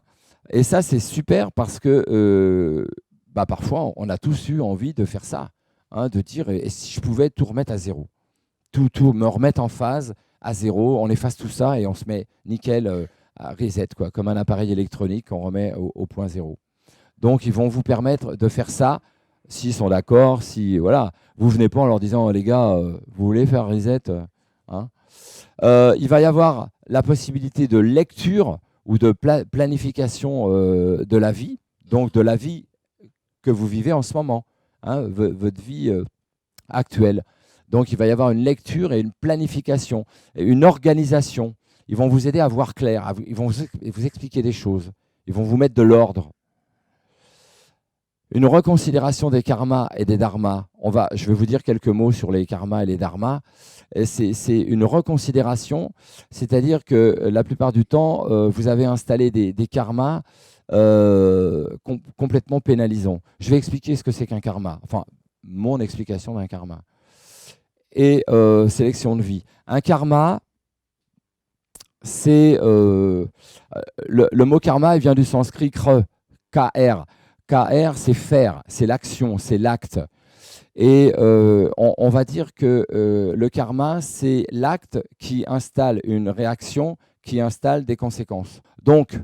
Et ça, c'est super parce que parfois, on a tous eu envie de faire ça, hein, de dire, et si je pouvais tout remettre à zéro, tout me remettre en phase, à zéro, on efface tout ça et on se met nickel à reset, quoi, comme un appareil électronique qu'on remet au point zéro. Donc, ils vont vous permettre de faire ça, s'ils sont d'accord, si voilà, vous venez pas en leur disant, les gars, vous voulez faire reset, hein. Il va y avoir la possibilité de lecture ou de planification de la vie, donc de la vie que vous vivez en ce moment, hein, votre vie actuelle. Donc, il va y avoir une lecture et une planification, et une organisation. Ils vont vous aider à voir clair, ils vont vous expliquer des choses, ils vont vous mettre de l'ordre. Une reconsidération des karmas et des dharmas. Je vais vous dire quelques mots sur les karmas et les dharmas. C'est une reconsidération, c'est-à-dire que la plupart du temps, vous avez installé des karmas complètement pénalisants. Je vais expliquer ce que c'est qu'un karma, enfin, mon explication d'un karma. Et sélection de vie. Un karma, c'est le mot karma, il vient du sanskrit K-R. K-R, c'est faire, c'est l'action, c'est l'acte. Et on va dire que le karma, c'est l'acte qui installe une réaction, qui installe des conséquences. Donc,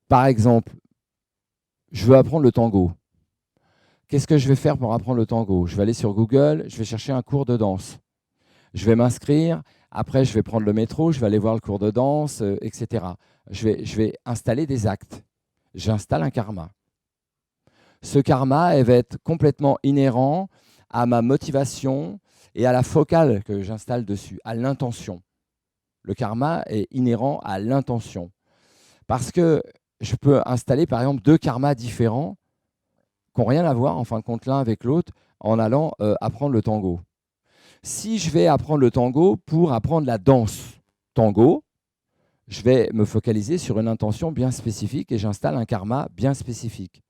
par exemple, je veux apprendre le tango. Qu'est-ce que je vais faire pour apprendre le tango? Je vais aller sur Google, je vais chercher un cours de danse. Je vais m'inscrire, après je vais prendre le métro, je vais aller voir le cours de danse, etc. Je vais installer des actes. J'installe un karma. Ce karma, elle va être complètement inhérent à ma motivation et à la focale que j'installe dessus, à l'intention. Le karma est inhérent à l'intention. Parce que je peux installer, par exemple, 2 karmas différents qui n'ont rien à voir, en fin de compte, l'un avec l'autre, en allant apprendre le tango. Si je vais apprendre le tango pour apprendre la danse tango, je vais me focaliser sur une intention bien spécifique et j'installe un karma bien spécifique.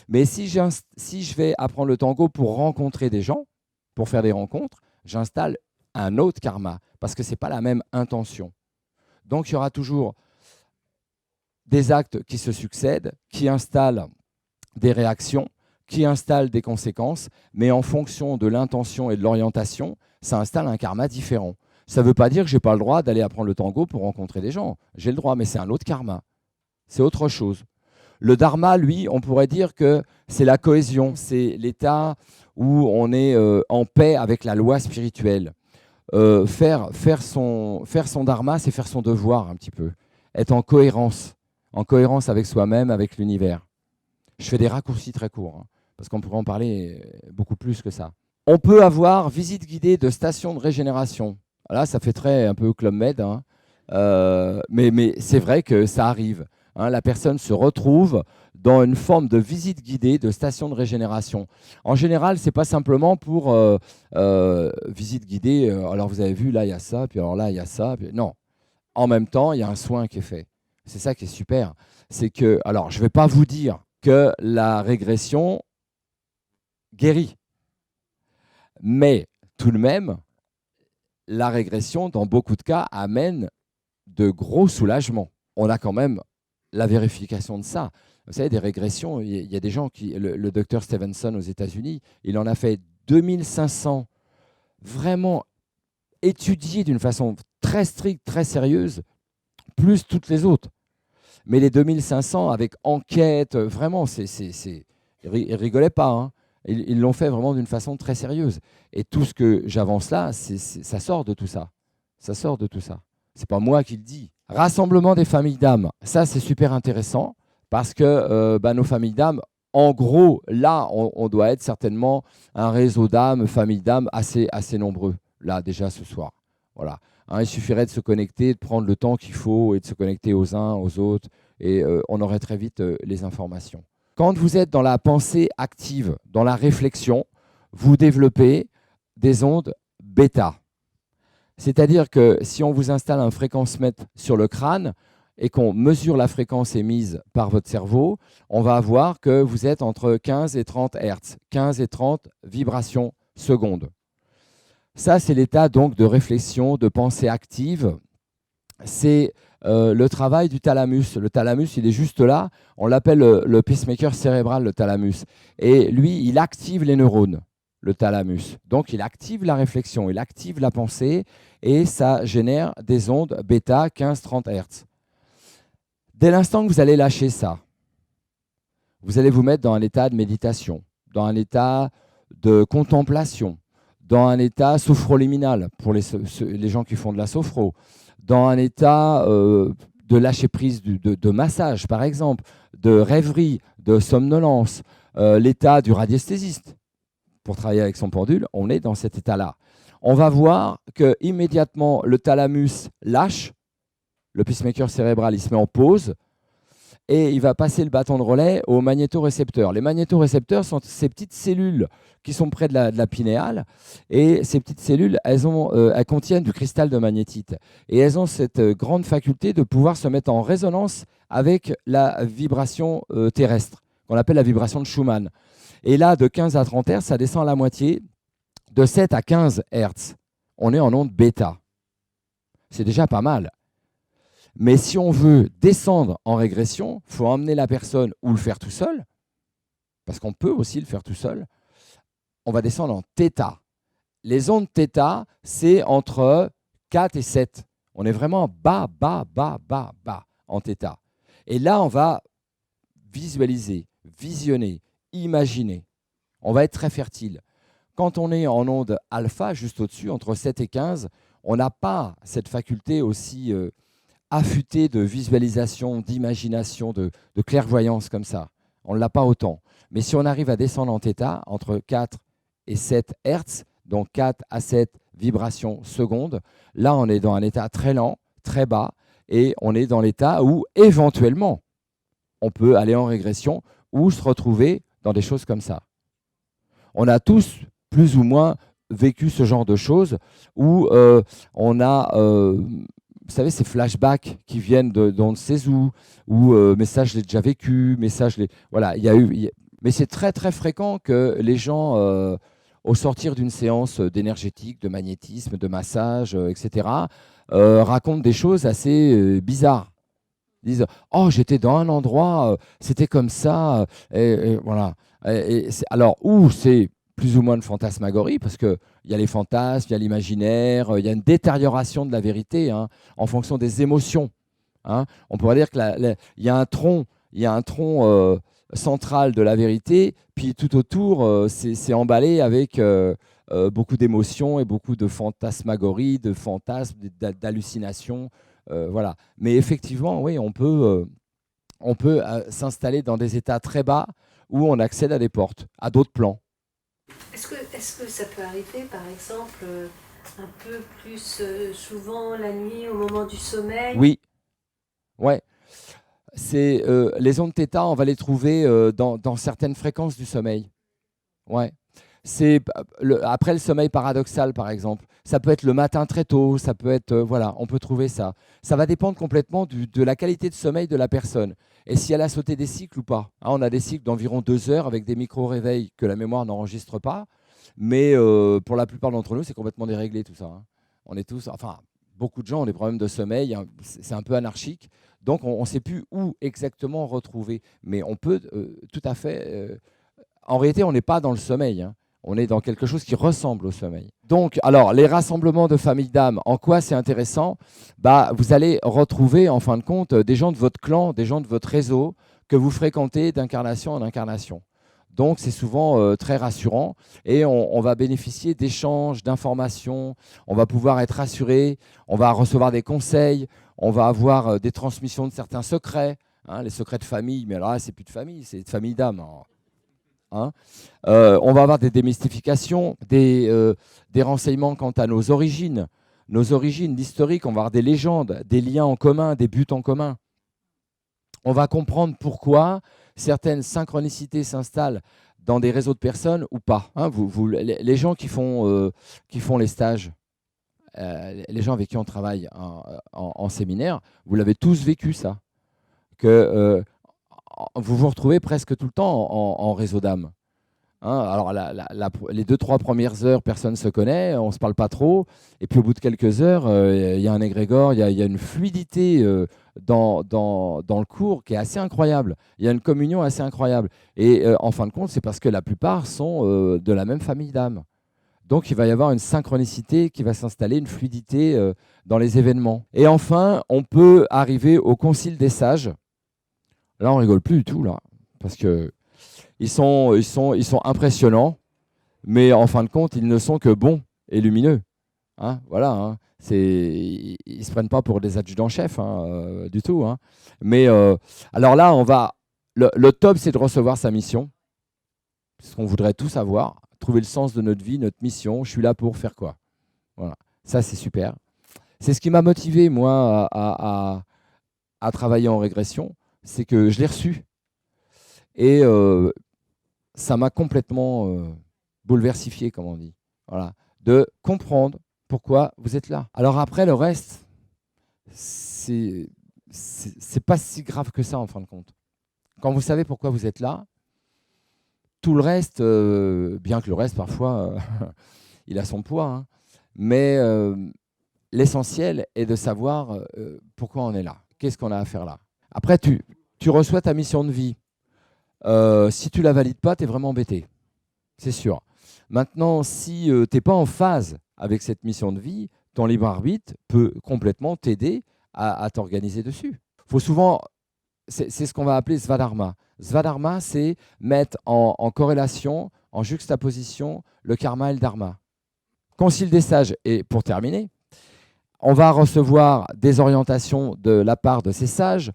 Mais si je vais apprendre le tango pour rencontrer des gens, pour faire des rencontres, j'installe un autre karma parce que ce n'est pas la même intention. Donc, il y aura toujours des actes qui se succèdent, qui installent des réactions, qui installent des conséquences, mais en fonction de l'intention et de l'orientation, ça installe un karma différent. Ça ne veut pas dire que je n'ai pas le droit d'aller apprendre le tango pour rencontrer des gens. J'ai le droit, mais c'est un autre karma. C'est autre chose. Le dharma, lui, on pourrait dire que c'est la cohésion, c'est l'état où on est en paix avec la loi spirituelle. Faire son dharma, c'est faire son devoir un petit peu. Être en cohérence avec soi-même, avec l'univers. Je fais des raccourcis très courts, hein, parce qu'on pourrait en parler beaucoup plus que ça. On peut avoir visite guidée de stations de régénération. Là, ça fait très un peu Club Med, hein, mais c'est vrai que ça arrive. Hein, la personne se retrouve dans une forme de visite guidée de station de régénération. En général, ce n'est pas simplement pour visite guidée, alors vous avez vu, là, il y a ça, puis alors là, il y a ça. Puis... Non. En même temps, il y a un soin qui est fait. C'est ça qui est super. C'est que, alors, je ne vais pas vous dire que la régression guérit. Mais tout de même, la régression, dans beaucoup de cas, amène de gros soulagements. On a quand même la vérification de ça. Vous savez, des régressions, il y a des gens qui... Le docteur Stevenson aux États-Unis, il en a fait 2500 vraiment étudiés d'une façon très stricte, très sérieuse, plus toutes les autres. Mais les 2500 avec enquête, vraiment, il ne rigolait pas. Hein. Ils l'ont fait vraiment d'une façon très sérieuse. Et tout ce que j'avance là, ça sort de tout ça. Ça sort de tout ça. C'est pas moi qui le dis. Rassemblement des familles d'âmes, ça c'est super intéressant parce que nos familles d'âmes, en gros, là, on doit être certainement un réseau d'âmes, familles d'âmes assez nombreux, là déjà ce soir. Voilà. Hein, il suffirait de se connecter, de prendre le temps qu'il faut et de se connecter aux uns, aux autres, et on aurait très vite les informations. Quand vous êtes dans la pensée active, dans la réflexion, vous développez des ondes bêta. C'est-à-dire que si on vous installe un fréquence-mètre sur le crâne et qu'on mesure la fréquence émise par votre cerveau, on va voir que vous êtes entre 15 et 30 Hertz, 15 et 30 vibrations secondes. Ça, c'est l'état donc de réflexion, de pensée active. C'est le travail du thalamus. Le thalamus, il est juste là. On l'appelle le pacemaker cérébral, le thalamus. Et lui, il active les neurones, le thalamus. Donc, il active la réflexion, il active la pensée et ça génère des ondes bêta 15-30 Hz. Dès l'instant que vous allez lâcher ça, vous allez vous mettre dans un état de méditation, dans un état de contemplation, dans un état sophroliminal pour les gens qui font de la sophro, dans un état de lâcher prise de massage, par exemple, de rêverie, de somnolence, l'état du radiesthésiste. Pour travailler avec son pendule, on est dans cet état-là. On va voir que immédiatement le thalamus lâche, le pacemaker cérébral il se met en pause et il va passer le bâton de relais aux magnétorécepteurs. Les magnétorécepteurs sont ces petites cellules qui sont près de la pinéale et ces petites cellules, elles contiennent du cristal de magnétite et elles ont cette grande faculté de pouvoir se mettre en résonance avec la vibration terrestre, qu'on appelle la vibration de Schumann. Et là, de 15 à 30 Hz, ça descend à la moitié. De 7 à 15 Hz, on est en onde bêta. C'est déjà pas mal. Mais si on veut descendre en régression, il faut emmener la personne ou le faire tout seul, parce qu'on peut aussi le faire tout seul. On va descendre en θ. Les ondes θ, c'est entre 4 et 7. On est vraiment bas en θ. Et là, on va visualiser, visionner, imaginer. On va être très fertile. Quand on est en onde alpha, juste au-dessus, entre 7 et 15, on n'a pas cette faculté aussi affûtée de visualisation, d'imagination, de clairvoyance comme ça. On ne l'a pas autant. Mais si on arrive à descendre en θ, entre 4 et 7 Hz, donc 4 à 7 vibrations secondes, là on est dans un état très lent, très bas, et on est dans l'état où éventuellement on peut aller en régression ou se retrouver dans des choses comme ça. On a tous plus ou moins vécu ce genre de choses où on a, vous savez, ces flashbacks qui viennent d'on ne sait où, mais ça je l'ai déjà vécu, mais ça je l'ai... Voilà, mais c'est très très fréquent que les gens, au sortir d'une séance d'énergétique, de magnétisme, de massage, etc., racontent des choses assez bizarres. Ils disent « Oh, j'étais dans un endroit, c'était comme ça. » et voilà. Alors, où c'est plus ou moins de fantasmagorie, parce qu'il y a les fantasmes, il y a l'imaginaire, il y a une détérioration de la vérité en fonction des émotions. On pourrait dire qu'il y a un tronc, central de la vérité, puis tout autour, c'est emballé avec beaucoup d'émotions et beaucoup de fantasmagorie, de fantasmes, d'hallucinations. Voilà. Mais effectivement, oui, on peut s'installer dans des états très bas où on accède à des portes, à d'autres plans. Est-ce que ça peut arriver, par exemple, un peu plus souvent la nuit, au moment du sommeil? Oui. Ouais. C'est les ondes θ, on va les trouver dans certaines fréquences du sommeil. Ouais. C'est après le sommeil paradoxal, par exemple. Ça peut être le matin très tôt, ça peut être... voilà, on peut trouver ça. Ça va dépendre complètement de la qualité de sommeil de la personne. Et si elle a sauté des cycles ou pas. On a des cycles d'environ 2 heures avec des micro-réveils que la mémoire n'enregistre pas. Mais pour la plupart d'entre nous, c'est complètement déréglé tout ça. On est tous... Enfin, beaucoup de gens ont des problèmes de sommeil. C'est un peu anarchique. Donc, on ne sait plus où exactement retrouver. Mais on peut tout à fait... en réalité, on n'est pas dans le sommeil. On est dans quelque chose qui ressemble au sommeil. Donc, alors, les rassemblements de familles d'âmes, en quoi c'est intéressant? Vous allez retrouver, en fin de compte, des gens de votre clan, des gens de votre réseau que vous fréquentez d'incarnation en incarnation. Donc, c'est souvent très rassurant et on va bénéficier d'échanges, d'informations. On va pouvoir être rassuré, on va recevoir des conseils, on va avoir des transmissions de certains secrets, hein, les secrets de famille. Mais alors là, c'est plus de famille, c'est de famille d'âme. Hein. On va avoir des démystifications, des renseignements quant à nos origines, l'historique. On va avoir des légendes, des liens en commun, des buts en commun. On va comprendre pourquoi certaines synchronicités s'installent dans des réseaux de personnes ou pas. Hein, les gens qui font les stages, les gens avec qui on travaille en séminaire, vous l'avez tous vécu ça, que vous vous retrouvez presque tout le temps en réseau d'âme. Hein, alors les 2-3 premières heures, personne ne se connaît, on ne se parle pas trop, et puis au bout de quelques heures, il y a un égrégore, il y a une fluidité dans le cours qui est assez incroyable. Il y a une communion assez incroyable. Et en fin de compte, c'est parce que la plupart sont de la même famille d'âmes. Donc il va y avoir une synchronicité qui va s'installer, une fluidité dans les événements. Et enfin, on peut arriver au concile des sages. Là, on rigole plus du tout, là, parce que ils sont impressionnants, mais en fin de compte, ils ne sont que bons et lumineux. Hein, voilà, hein. Ils ne se prennent pas pour des adjudants-chefs du tout. Hein. Mais alors là, le top, c'est de recevoir sa mission. C'est ce qu'on voudrait tous savoir. Trouver le sens de notre vie, notre mission. Je suis là pour faire quoi? Voilà. Ça, c'est super. C'est ce qui m'a motivé, moi, à travailler en régression. C'est que je l'ai reçu. Et ça m'a complètement bouleversifié, comme on dit. Voilà. De comprendre pourquoi vous êtes là. Alors après, le reste, c'est pas si grave que ça, en fin de compte. Quand vous savez pourquoi vous êtes là, tout le reste, bien que le reste, parfois, il a son poids, hein, mais l'essentiel est de savoir pourquoi on est là. Qu'est-ce qu'on a à faire là? Après, tu reçois ta mission de vie. Si tu ne la valides pas, tu es vraiment embêté. C'est sûr. Maintenant, si tu n'es pas en phase avec cette mission de vie, ton libre arbitre peut complètement t'aider à t'organiser dessus. Faut souvent, c'est ce qu'on va appeler Svadharma. Svadharma, c'est mettre en corrélation, en juxtaposition, le karma et le dharma. Concile des sages. Et pour terminer, on va recevoir des orientations de la part de ces sages,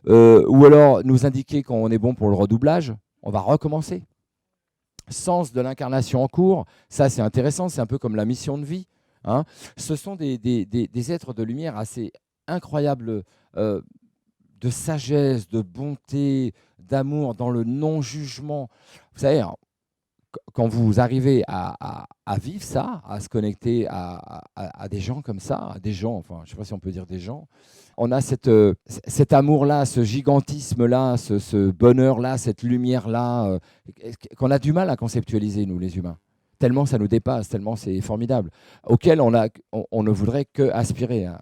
ou alors nous indiquer qu'on est bon pour le redoublage. On va recommencer. Sens de l'incarnation en cours, ça c'est intéressant, c'est un peu comme la mission de vie. Hein. Ce sont des êtres de lumière assez incroyables, de sagesse, de bonté, d'amour, dans le non-jugement. Vous savez, quand vous arrivez à vivre ça, à se connecter à des gens comme ça, à des gens, enfin, je ne sais pas si on peut dire des gens, on a cet amour-là, ce gigantisme-là, ce bonheur-là, cette lumière-là, qu'on a du mal à conceptualiser, nous, les humains. Tellement ça nous dépasse, tellement c'est formidable, auquel on ne voudrait qu'aspirer. Hein.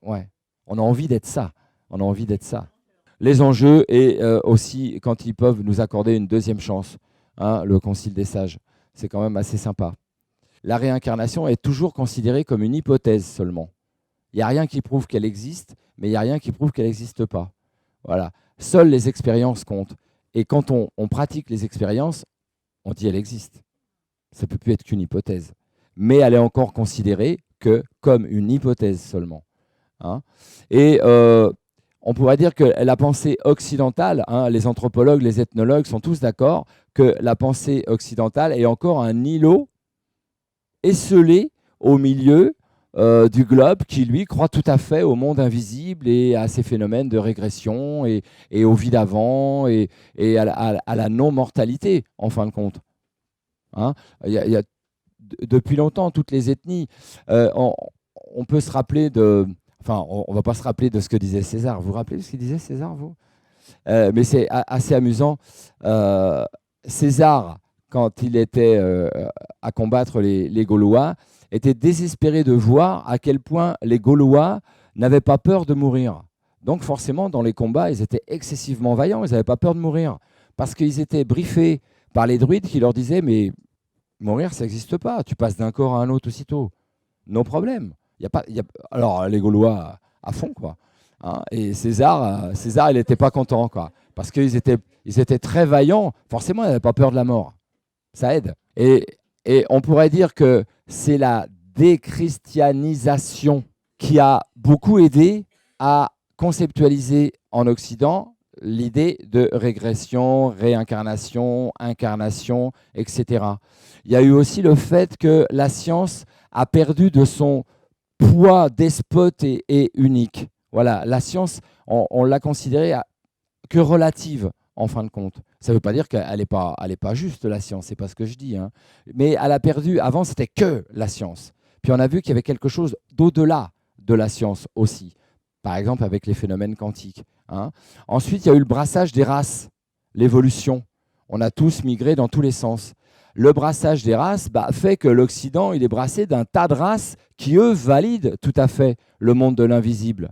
Ouais. On a envie d'être ça. On a envie d'être ça. Les enjeux et aussi quand ils peuvent nous accorder une deuxième chance. Hein, le concile des sages, c'est quand même assez sympa. La réincarnation est toujours considérée comme une hypothèse seulement. Il n'y a rien qui prouve qu'elle existe, mais il n'y a rien qui prouve qu'elle n'existe pas. Voilà. Seules les expériences comptent. Et quand on pratique les expériences, on dit qu'elle existe. Ça ne peut plus être qu'une hypothèse. Mais elle est encore considérée que comme une hypothèse seulement. Hein. Et on pourrait dire que la pensée occidentale, hein, les anthropologues, les ethnologues sont tous d'accord que la pensée occidentale est encore un îlot esselé au milieu du globe qui, lui, croit tout à fait au monde invisible et à ces phénomènes de régression et au vie d'avant et à la non-mortalité, en fin de compte. Hein, y a, depuis longtemps, toutes les ethnies, on peut se rappeler de... Enfin, on ne va pas se rappeler de ce que disait César. Vous vous rappelez de ce qu'il disait, César, vous? Mais c'est assez amusant. César, quand il était à combattre les Gaulois, était désespéré de voir à quel point les Gaulois n'avaient pas peur de mourir. Donc forcément, dans les combats, ils étaient excessivement vaillants, ils n'avaient pas peur de mourir. Parce qu'ils étaient briefés par les druides qui leur disaient « mais mourir, ça n'existe pas, tu passes d'un corps à un autre aussitôt. No problème. » Alors les Gaulois à fond, quoi. Hein, et César, il n'était pas content, quoi. parce qu'ils étaient très vaillants. Forcément, ils n'avaient pas peur de la mort. Ça aide. Et on pourrait dire que c'est la déchristianisation qui a beaucoup aidé à conceptualiser en Occident l'idée de régression, réincarnation, incarnation, etc. Il y a eu aussi le fait que la science a perdu de son poids despote et unique. Voilà, la science, on l'a considérée que relative, en fin de compte. Ça ne veut pas dire qu'elle n'est pas juste, la science, c'est pas ce que je dis. Hein. Mais elle a perdu, avant, c'était que la science. Puis on a vu qu'il y avait quelque chose d'au-delà de la science aussi. Par exemple, avec les phénomènes quantiques. Hein. Ensuite, il y a eu le brassage des races, l'évolution. On a tous migré dans tous les sens. Le brassage des races fait que l'Occident, il est brassé d'un tas de races qui, eux, valident tout à fait le monde de l'invisible.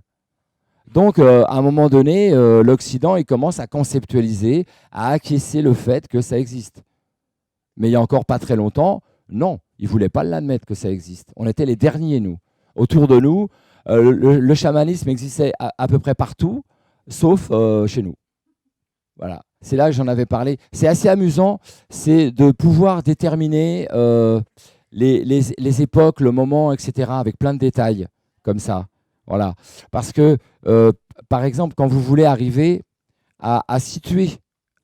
Donc, à un moment donné, l'Occident, il commence à conceptualiser, à acquiescer le fait que ça existe. Mais il n'y a encore pas très longtemps, non, ils ne voulaient pas l'admettre que ça existe. On était les derniers, nous. Autour de nous, le chamanisme existait à peu près partout, sauf chez nous. Voilà. C'est là que j'en avais parlé. C'est assez amusant, c'est de pouvoir déterminer les époques, le moment, etc., avec plein de détails, comme ça. Voilà. Parce que, par exemple, quand vous voulez arriver à situer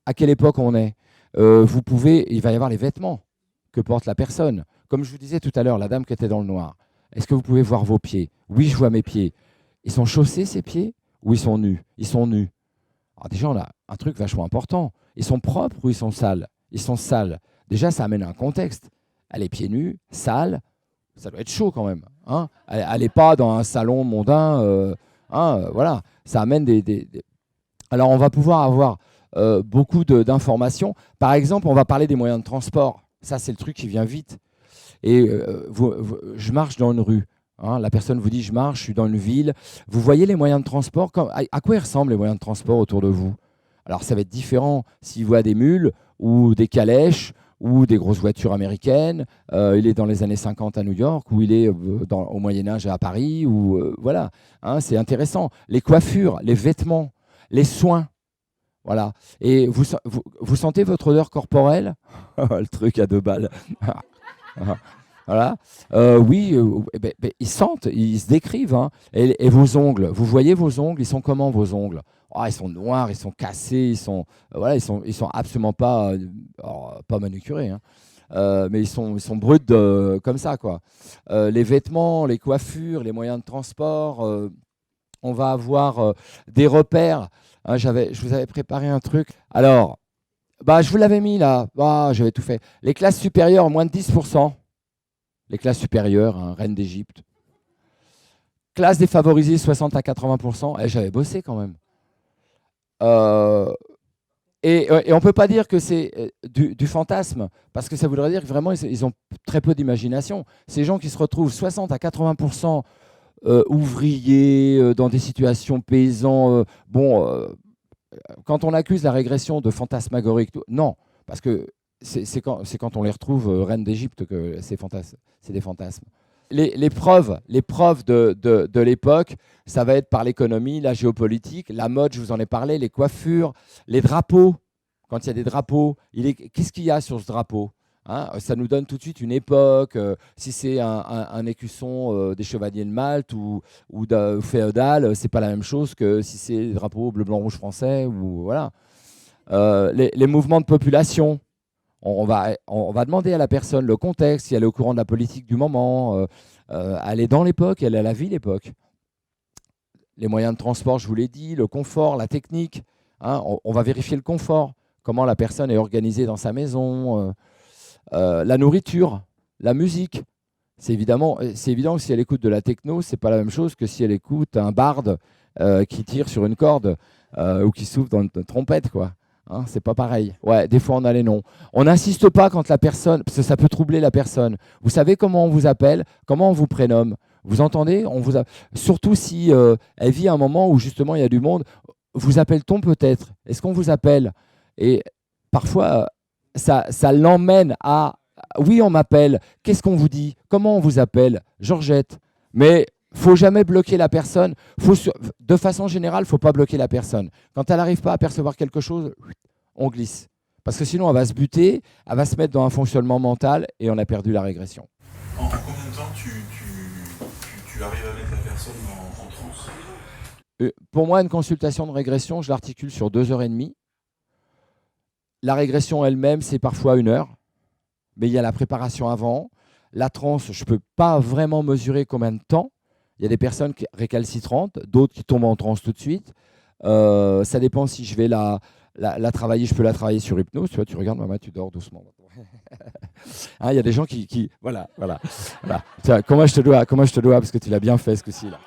à quelle époque on est, il va y avoir les vêtements que porte la personne. Comme je vous disais tout à l'heure, la dame qui était dans le noir. Est-ce que vous pouvez voir vos pieds? Oui, je vois mes pieds. Ils sont chaussés, ces pieds? Ou ils sont nus? Ils sont nus. Alors déjà, on a un truc vachement important. Ils sont propres ou ils sont sales? Ils sont sales. Déjà, ça amène un contexte. Elle est pieds nus, sale, ça doit être chaud quand même. Hein, elle n'est pas dans un salon mondain. Voilà, ça amène des... Alors, on va pouvoir avoir beaucoup d'informations. Par exemple, on va parler des moyens de transport. Ça, c'est le truc qui vient vite. Et je marche dans une rue. Hein, la personne vous dit, je marche, je suis dans une ville. Vous voyez les moyens de transport. À quoi ils ressemblent les moyens de transport autour de vous? Alors, ça va être différent s'il voit des mules ou des calèches ou des grosses voitures américaines. Il est dans les années 50 à New York, ou il est au Moyen-Âge à Paris. Voilà, hein, c'est intéressant. Les coiffures, les vêtements, les soins. Voilà. Et vous sentez votre odeur corporelle? Le truc à 2 balles. Voilà. Oui, ils sentent, ils se décrivent. Hein. Et vos ongles, vous voyez vos ongles, ils sont comment vos ongles? Ils sont noirs, ils sont cassés, ils sont absolument pas manucurés. Hein. Mais ils sont bruts comme ça, quoi. Les vêtements, les coiffures, les moyens de transport, on va avoir des repères. Hein, je vous avais préparé un truc. Alors, je vous l'avais mis là. J'avais tout fait. Les classes supérieures, moins de 10%. Les classes supérieures, hein, reine d'Égypte. Classe défavorisée, 60 à 80%. J'avais bossé quand même. Et on ne peut pas dire que c'est du fantasme, parce que ça voudrait dire que vraiment, ils ont très peu d'imagination. Ces gens qui se retrouvent 60 à 80% ouvriers, dans des situations paysans, quand on accuse la régression de fantasmagorique, non, parce que c'est quand on les retrouve reines d'Égypte que c'est des fantasmes. Les preuves de l'époque, ça va être par l'économie, la géopolitique, la mode, je vous en ai parlé, les coiffures, les drapeaux. Quand il y a des drapeaux, qu'est-ce qu'il y a sur ce drapeau? Hein, ça nous donne tout de suite une époque. Si c'est un écusson des chevaliers de Malte ou féodal, c'est pas la même chose que si c'est les drapeaux bleu, blanc, rouge français. Ou, voilà. Les mouvements de population. On va demander à la personne le contexte, si elle est au courant de la politique du moment, elle est dans l'époque, elle la vit l'époque. Les moyens de transport, je vous l'ai dit, le confort, la technique. Hein, on va vérifier le confort, comment la personne est organisée dans sa maison, la nourriture, la musique. C'est évident que si elle écoute de la techno, c'est pas la même chose que si elle écoute un barde qui tire sur une corde ou qui souffle dans une trompette, quoi. Hein, c'est pas pareil. Ouais, des fois on a les noms. On n'insiste pas quand la personne, parce que ça peut troubler la personne. Vous savez comment on vous appelle, comment on vous prénomme. Vous entendez? Surtout si elle vit un moment où justement il y a du monde. Vous appelle-t-on peut-être? Est-ce qu'on vous appelle? Et parfois ça l'emmène à oui, on m'appelle. Qu'est-ce qu'on vous dit? Comment on vous appelle? Georgette. Mais faut jamais bloquer la personne. De façon générale, il ne faut pas bloquer la personne. Quand elle n'arrive pas à percevoir quelque chose, on glisse. Parce que sinon, elle va se buter, elle va se mettre dans un fonctionnement mental et on a perdu la régression. En combien de temps tu arrives à mettre la personne en transe ? Pour moi, une consultation de régression, je l'articule sur 2h30. La régression elle-même, c'est parfois 1 heure. Mais il y a la préparation avant. La transe, je ne peux pas vraiment mesurer combien de temps. Il y a des personnes récalcitrantes, d'autres qui tombent en transe tout de suite. Ça dépend si je vais la travailler. Je peux la travailler sur hypnose. Tu vois, tu regardes, maman, tu dors doucement. Hein, il y a des gens qui voilà. Tiens, comment je te dois, parce que tu l'as bien fait ce coup-ci là.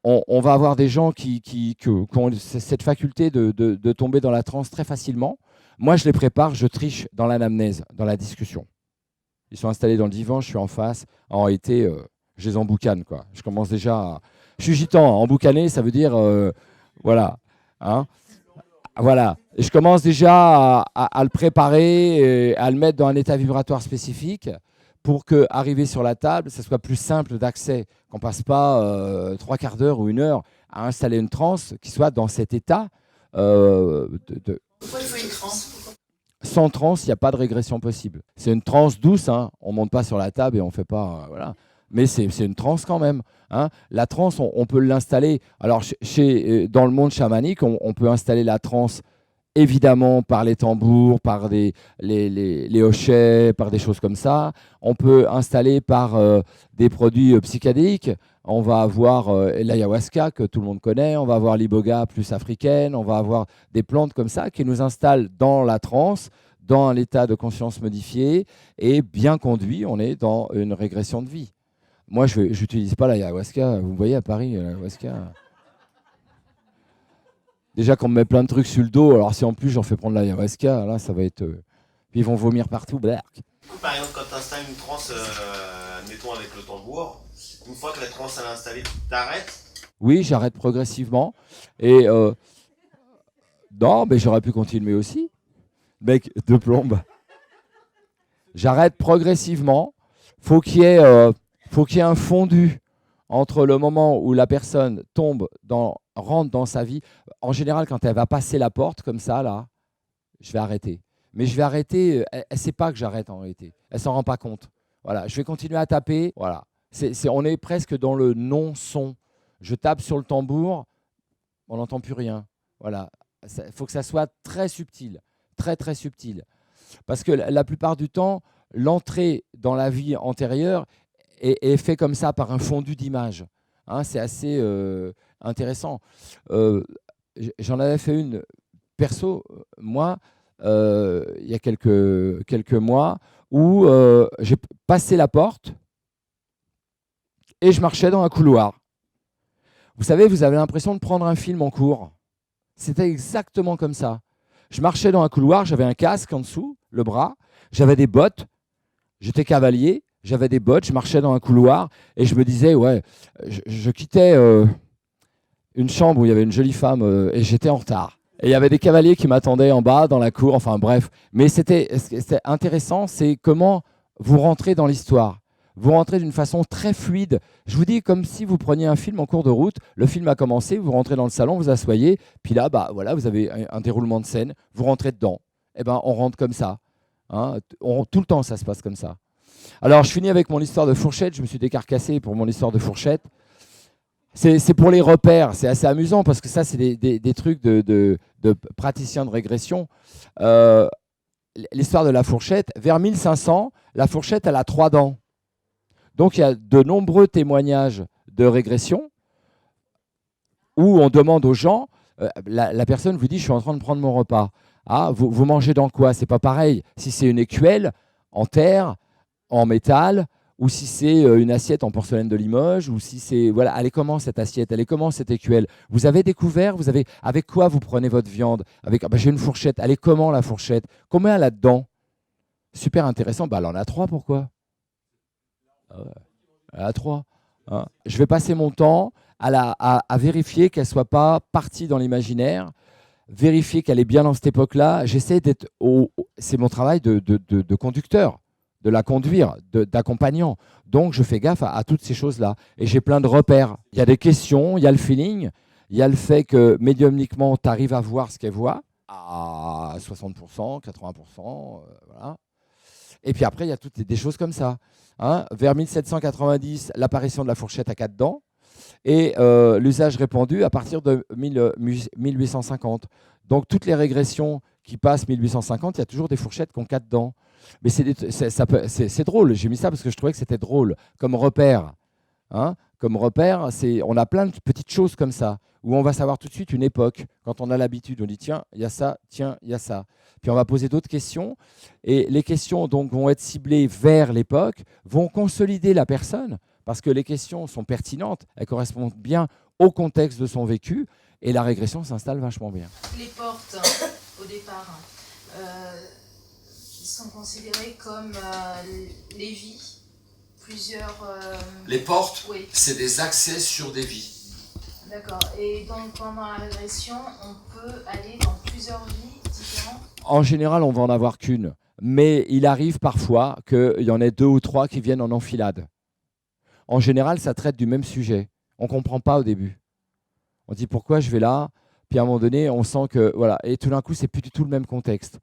On va avoir des gens qui ont cette faculté de tomber dans la transe très facilement. Moi, je les prépare, je triche dans l'anamnèse, dans la discussion. Ils sont installés dans le divan, je suis en face. En réalité, je les emboucane, quoi. Je commence déjà à... Je suis gitan, emboucaner, ça veut dire... voilà. Hein, voilà. Et je commence déjà à le préparer, et à le mettre dans un état vibratoire spécifique pour qu'arriver sur la table, ça soit plus simple d'accès, qu'on ne passe pas 3 quarts d'heure ou 1 heure à installer une transe qui soit dans cet état. Pourquoi il faut une transe ? Sans transe, il n'y a pas de régression possible. C'est une transe douce, hein. On ne monte pas sur la table et on ne fait pas... voilà. Mais c'est une transe quand même. Hein. La transe, on peut l'installer. Alors, dans le monde chamanique, on peut installer la transe évidemment par les tambours, par les hochets, par des choses comme ça. On peut installer par des produits psychédéliques. On va avoir l'ayahuasca que tout le monde connaît, on va avoir l'iboga plus africaine, on va avoir des plantes comme ça qui nous installent dans la transe, dans l'état de conscience modifié et bien conduit, on est dans une régression de vie. Moi, je n'utilise pas l'ayahuasca. Vous voyez à Paris, l'ayahuasca. Déjà qu'on me met plein de trucs sur le dos, alors si en plus j'en fais prendre l'ayahuasca, là ça va être... Puis ils vont vomir partout. Par exemple, quand tu installes une transe, admettons avec le tambour, une fois que la transe est installée, tu t'arrêtes ? Oui, j'arrête progressivement. Et non, mais j'aurais pu continuer aussi. Mec, de plombe. J'arrête progressivement. Faut qu'il y ait un fondu entre le moment où la personne rentre dans sa vie. En général, quand elle va passer la porte comme ça, là, je vais arrêter. Mais je vais arrêter, elle ne sait pas que j'arrête en réalité. Elle ne s'en rend pas compte. Voilà, je vais continuer à taper. Voilà. On est presque dans le non-son. Je tape sur le tambour, on n'entend plus rien. Voilà. Il faut que ça soit très subtil, très très subtil. Parce que la plupart du temps, l'entrée dans la vie antérieure est faite comme ça par un fondu d'image. Hein, c'est assez intéressant. J'en avais fait une perso, moi, il y a quelques mois, où j'ai passé la porte et je marchais dans un couloir. Vous savez, vous avez l'impression de prendre un film en cours. C'était exactement comme ça. Je marchais dans un couloir, j'avais un casque en dessous, le bras, j'avais des bottes, j'étais cavalier, j'avais des bottes, je marchais dans un couloir et je me disais, ouais, je quittais une chambre où il y avait une jolie femme et j'étais en retard. Et il y avait des cavaliers qui m'attendaient en bas, dans la cour, enfin bref. Mais c'était intéressant, c'est comment vous rentrez dans l'histoire. Vous rentrez d'une façon très fluide. Je vous dis comme si vous preniez un film en cours de route. Le film a commencé, vous rentrez dans le salon, vous asseyez, puis là, voilà, vous avez un déroulement de scène, vous rentrez dedans. Eh ben, on rentre comme ça. Hein. Tout le temps, ça se passe comme ça. Alors, je finis avec mon histoire de fourchette. Je me suis décarcassé pour mon histoire de fourchette. C'est pour les repères. C'est assez amusant parce que ça, c'est des trucs de praticiens de régression. L'histoire de la fourchette, vers 1500, la fourchette, elle a 3 dents. Donc, il y a de nombreux témoignages de régression où on demande aux gens, la personne vous dit « je suis en train de prendre mon repas ». Ah, vous mangez dans quoi? C'est pas pareil. Si c'est une écuelle en terre, en métal, ou si c'est une assiette en porcelaine de Limoges, ou si c'est... Voilà, elle est comment cette assiette? Elle est comment cette écuelle? Vous avez découvert, avec quoi vous prenez votre viande? J'ai une fourchette. Elle est comment la fourchette? Combien elle a dedans? Super intéressant. Elle en a 3, pourquoi? Elle a 3. Hein. Je vais passer mon temps à vérifier qu'elle ne soit pas partie dans l'imaginaire, vérifier qu'elle est bien dans cette époque-là. J'essaie d'être... C'est mon travail de conducteur, de la conduire, d'accompagnant. Donc, je fais gaffe à toutes ces choses-là. Et j'ai plein de repères. Il y a des questions, il y a le feeling, il y a le fait que médiumniquement, tu arrives à voir ce qu'elle voit à 60%, 80%, voilà. Et puis après, il y a toutes des choses comme ça. Hein. Vers 1790, l'apparition de la fourchette à 4 dents et l'usage répandu à partir de 1850. Donc, toutes les régressions qui passent 1850, il y a toujours des fourchettes qui ont 4 dents. Mais c'est drôle, j'ai mis ça parce que je trouvais que c'était drôle comme repère. Hein, comme repère, on a plein de petites choses comme ça, où on va savoir tout de suite une époque. Quand on a l'habitude, on dit tiens, il y a ça, tiens, il y a ça. Puis on va poser d'autres questions, et les questions donc, vont être ciblées vers l'époque, vont consolider la personne, parce que les questions sont pertinentes, elles correspondent bien au contexte de son vécu, et la régression s'installe vachement bien. Les portes, au départ, sont considérées comme les vies, plusieurs... Les portes, oui. C'est des accès sur des vies. D'accord. Et donc pendant la régression, on peut aller dans plusieurs vies différentes? En général, on va en avoir qu'une, mais il arrive parfois qu'il y en ait 2 ou 3 qui viennent en enfilade. En général, ça traite du même sujet. On ne comprend pas au début. On dit pourquoi je vais là, puis à un moment donné, on sent que... Voilà. Et tout d'un coup, c'est plus du tout le même contexte.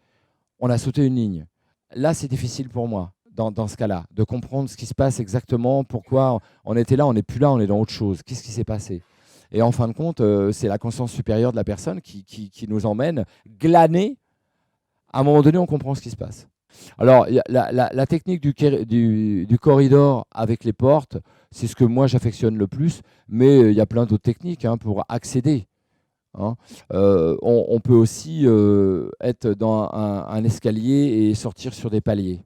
On a sauté une ligne. Là, c'est difficile pour moi, dans ce cas-là, de comprendre ce qui se passe exactement, pourquoi on était là, on n'est plus là, on est dans autre chose. Qu'est-ce qui s'est passé? Et en fin de compte, c'est la conscience supérieure de la personne qui nous emmène glaner. À un moment donné, on comprend ce qui se passe. Alors, la technique du corridor avec les portes, c'est ce que moi j'affectionne le plus, mais il y a plein d'autres techniques pour accéder. Hein. On peut aussi être dans un escalier et sortir sur des paliers.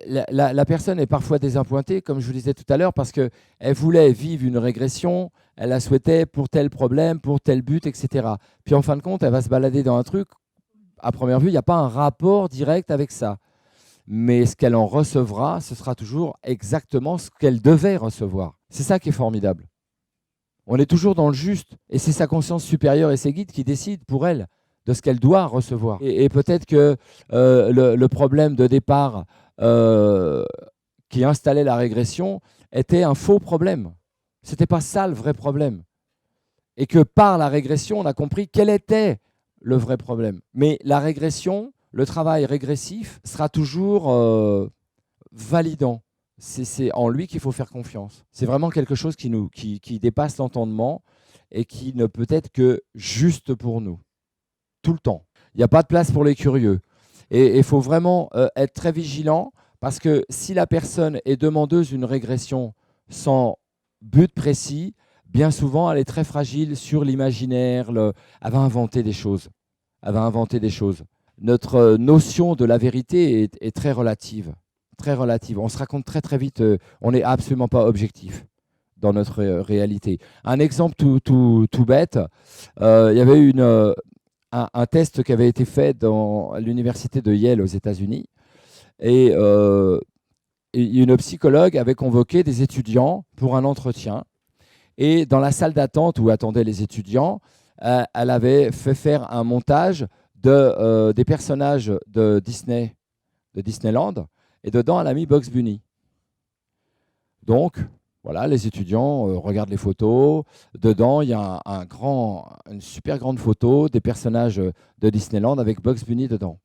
La personne est parfois désappointée, comme je vous disais tout à l'heure, parce qu'elle voulait vivre une régression, elle la souhaitait pour tel problème, pour tel but, etc. Puis en fin de compte, elle va se balader dans un truc, à première vue, il n'y a pas un rapport direct avec ça. Mais ce qu'elle en recevra, ce sera toujours exactement ce qu'elle devait recevoir. C'est ça qui est formidable. On est toujours dans le juste, et c'est sa conscience supérieure et ses guides qui décident pour elle de ce qu'elle doit recevoir. Et peut-être que le problème de départ qui installait la régression était un faux problème. Ce n'était pas ça le vrai problème. Et que par la régression, on a compris quel était le vrai problème. Mais la régression, le travail régressif sera toujours validant. C'est en lui qu'il faut faire confiance. C'est vraiment quelque chose qui dépasse l'entendement et qui ne peut être que juste pour nous, tout le temps. Il n'y a pas de place pour les curieux. Et il faut vraiment être très vigilant parce que si la personne est demandeuse d'une régression sans but précis, bien souvent, elle est très fragile sur l'imaginaire. Elle va inventer des choses. Notre notion de la vérité est très relative. Très relative. On se raconte très très vite, on n'est absolument pas objectif dans notre réalité. Un exemple tout bête, il y avait eu un test qui avait été fait dans l'université de Yale aux États-Unis et une psychologue avait convoqué des étudiants pour un entretien et dans la salle d'attente où attendaient les étudiants, elle avait fait faire un montage des personnages de Disneyland. Et dedans, elle a mis Bugs Bunny. Donc, voilà, les étudiants regardent les photos. Dedans, il y a une super grande photo des personnages de Disneyland avec Bugs Bunny dedans.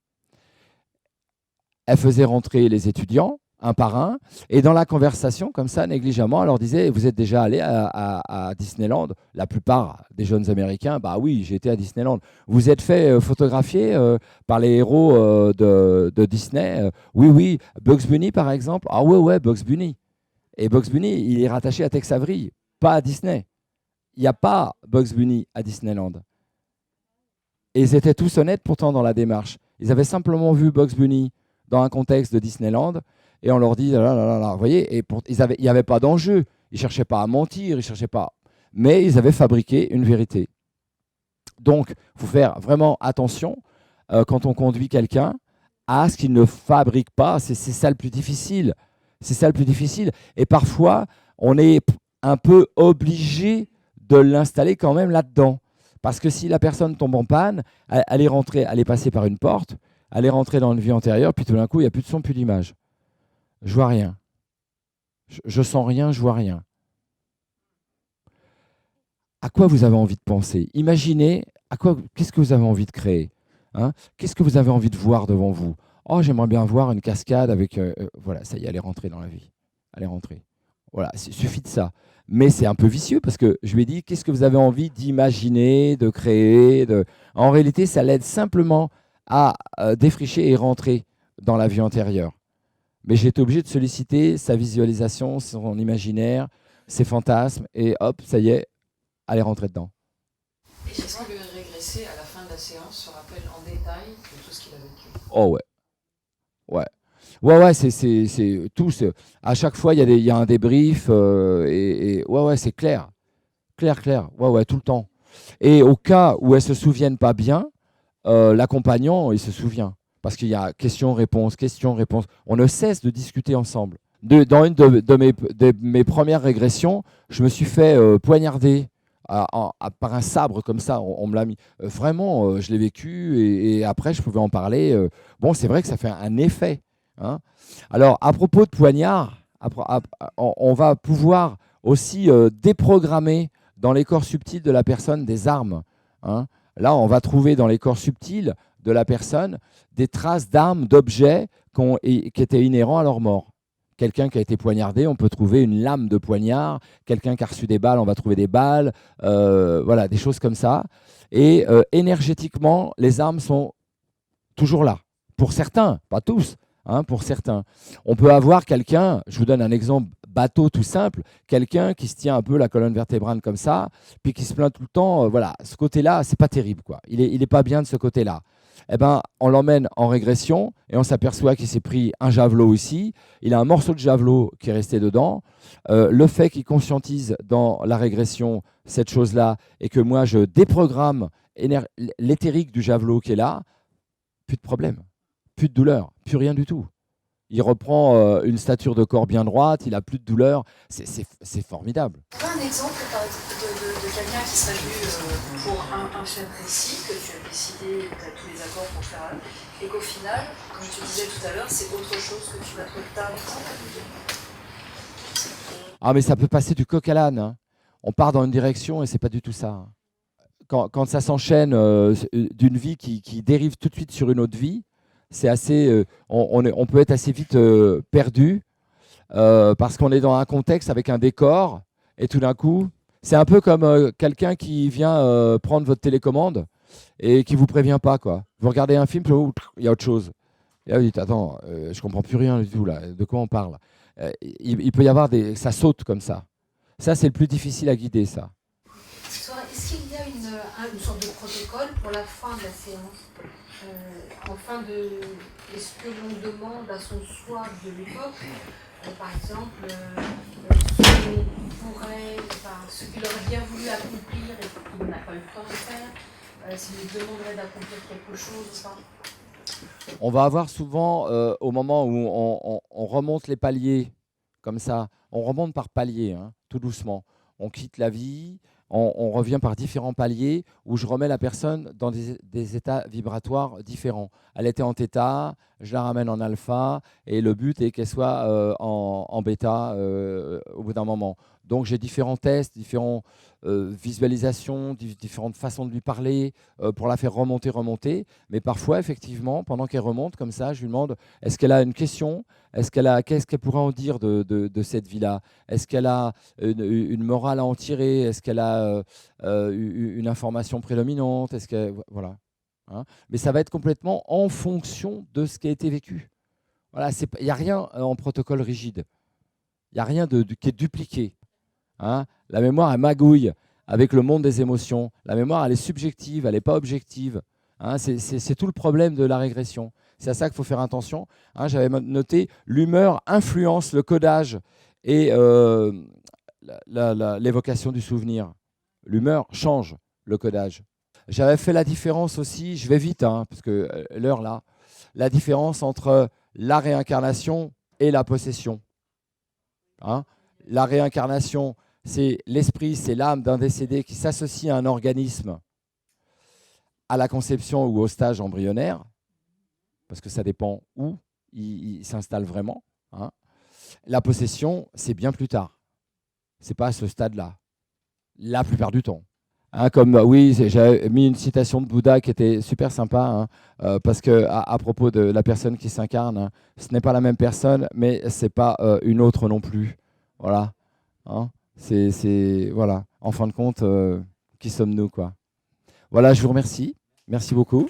Elle faisait rentrer les étudiants, un par un, et dans la conversation, comme ça, négligemment, elle leur disait « Vous êtes déjà allé à Disneyland ?» La plupart des jeunes Américains, « Bah oui, j'ai été à Disneyland. » « Vous êtes fait photographier par les héros de Disney ?»« Oui. Bugs Bunny, par exemple ?»« Ah ouais, Bugs Bunny. » Et Bugs Bunny, il est rattaché à Tex Avery, pas à Disney. Il n'y a pas Bugs Bunny à Disneyland. Et ils étaient tous honnêtes pourtant dans la démarche. Ils avaient simplement vu Bugs Bunny dans un contexte de Disneyland. Et on leur dit, vous voyez, il n'y avait pas d'enjeu. Ils ne cherchaient pas à mentir, mais ils avaient fabriqué une vérité. Donc, il faut faire vraiment attention quand on conduit quelqu'un à ce qu'il ne fabrique pas. C'est ça le plus difficile. Et parfois, on est un peu obligé de l'installer quand même là-dedans. Parce que si la personne tombe en panne, elle est passée par une porte, elle est rentrée dans une vie antérieure, puis tout d'un coup, il n'y a plus de son, plus d'image. Je vois rien. Je sens rien, je vois rien. À quoi vous avez envie de penser? Imaginez, qu'est-ce que vous avez envie de créer, hein? Qu'est-ce que vous avez envie de voir devant vous? Oh, j'aimerais bien voir une cascade avec... voilà, ça y est, elle est rentrée dans la vie. Elle est rentrée. Voilà, il suffit de ça. Mais c'est un peu vicieux parce que je lui ai dit, qu'est-ce que vous avez envie d'imaginer, de créer En réalité, ça l'aide simplement à défricher et rentrer dans la vie antérieure. Mais j'ai été obligé de solliciter sa visualisation, son imaginaire, ses fantasmes, et hop, ça y est, elle est rentrée dedans. Et est-ce que le régressé, à la fin de la séance, se rappelle en détail de tout ce qu'il a vécu? Oh ouais. Ouais, c'est tout. À chaque fois, il y a un débrief, ouais, c'est clair. Clair. Ouais, tout le temps. Et au cas où elle ne se souvienne pas bien, l'accompagnant, il se souvient. Parce qu'il y a question-réponse. On ne cesse de discuter ensemble. Dans une de mes premières régressions, je me suis fait poignarder par un sabre comme ça. On me l'a mis. Vraiment, je l'ai vécu et après, je pouvais en parler. Bon, c'est vrai que ça fait un effet. Hein. Alors, à propos de poignard, on va pouvoir aussi déprogrammer dans les corps subtils de la personne des armes. Hein. Là, on va trouver dans les corps subtils de la personne des traces d'armes, d'objets qui étaient inhérents à leur mort. Quelqu'un qui a été poignardé, on peut trouver une lame de poignard. Quelqu'un qui a reçu des balles, on va trouver des balles. Voilà, des choses comme ça. Et énergétiquement, les armes sont toujours là. Pour certains, pas tous, hein, pour certains. On peut avoir quelqu'un, je vous donne un exemple bateau tout simple, quelqu'un qui se tient un peu la colonne vertébrale comme ça, puis qui se plaint tout le temps. Voilà, ce côté-là, c'est pas terrible, quoi. Il est pas bien de ce côté-là. Eh ben, on l'emmène en régression et on s'aperçoit qu'il s'est pris un javelot ici. Il a un morceau de javelot qui est resté dedans. Le fait qu'il conscientise dans la régression cette chose-là et que moi, je déprogramme l'éthérique du javelot qui est là, plus de problème, plus de douleur, plus rien du tout. Il reprend une stature de corps bien droite, il n'a plus de douleur. C'est formidable. Tu as un exemple de quelqu'un qui serait venu pour un fait précis, que tu as décidé, tu as tous les accords pour faire un, et qu'au final, comme tu disais tout à l'heure, c'est autre chose que tu vas trouver. Tu as un exemple? Ah, mais ça peut passer du coq à l'âne. Hein. On part dans une direction et c'est pas du tout ça. Quand ça s'enchaîne d'une vie qui dérive tout de suite sur une autre vie, c'est assez, on peut être assez vite perdu parce qu'on est dans un contexte avec un décor et tout d'un coup, c'est un peu comme quelqu'un qui vient prendre votre télécommande et qui ne vous prévient pas, quoi. Vous regardez un film, il y a autre chose. Et là, vous dites, attends, je ne comprends plus rien du tout, là. De quoi on parle? Il peut y avoir ça saute comme ça. Ça, c'est le plus difficile à guider, ça. Est-ce qu'il y a une sorte de protocole pour la fin de la séance? Est-ce que l'on demande à son soi de l'époque, par exemple, ce qu'il aurait bien voulu accomplir et qu'il n'a pas eu le temps de faire, s'il lui demanderait d'accomplir quelque chose ou pas? On va avoir souvent, au moment où on remonte les paliers, comme ça, on remonte par paliers, hein, tout doucement. On quitte la vie, on revient par différents paliers où je remets la personne dans des états vibratoires différents. Elle était en θ, je la ramène en alpha et le but est qu'elle soit en bêta au bout d'un moment. Donc j'ai différents tests, différentes visualisations, différentes façons de lui parler pour la faire remonter. Mais parfois, effectivement, pendant qu'elle remonte comme ça, je lui demande, est-ce qu'elle a une question? Qu'est-ce qu'elle pourrait en dire de cette vie-là? Est-ce qu'elle a une morale à en tirer? Est-ce qu'elle a une information prédominante? Voilà. Hein, mais ça va être complètement en fonction de ce qui a été vécu. Voilà, il n'y a rien en protocole rigide. Il n'y a rien qui est dupliqué. Hein, la mémoire, elle magouille avec le monde des émotions. La mémoire, elle est subjective, elle n'est pas objective. Hein, c'est tout le problème de la régression. C'est à ça qu'il faut faire attention. Hein, j'avais noté, l'humeur influence le codage et l'évocation du souvenir. L'humeur change le codage. J'avais fait la différence aussi, je vais vite, hein, parce que l'heure là, la différence entre la réincarnation et la possession. Hein, la réincarnation, c'est l'esprit, c'est l'âme d'un décédé qui s'associe à un organisme à la conception ou au stage embryonnaire, parce que ça dépend où il s'installe vraiment. Hein. La possession, c'est bien plus tard. C'est pas à ce stade-là. La plupart du temps. Hein, comme oui, j'ai mis une citation de Bouddha qui était super sympa, hein, parce que à propos de la personne qui s'incarne, hein, ce n'est pas la même personne, mais c'est pas une autre non plus. Voilà. Hein, voilà. En fin de compte, qui sommes-nous, quoi. Voilà, je vous remercie. Merci beaucoup.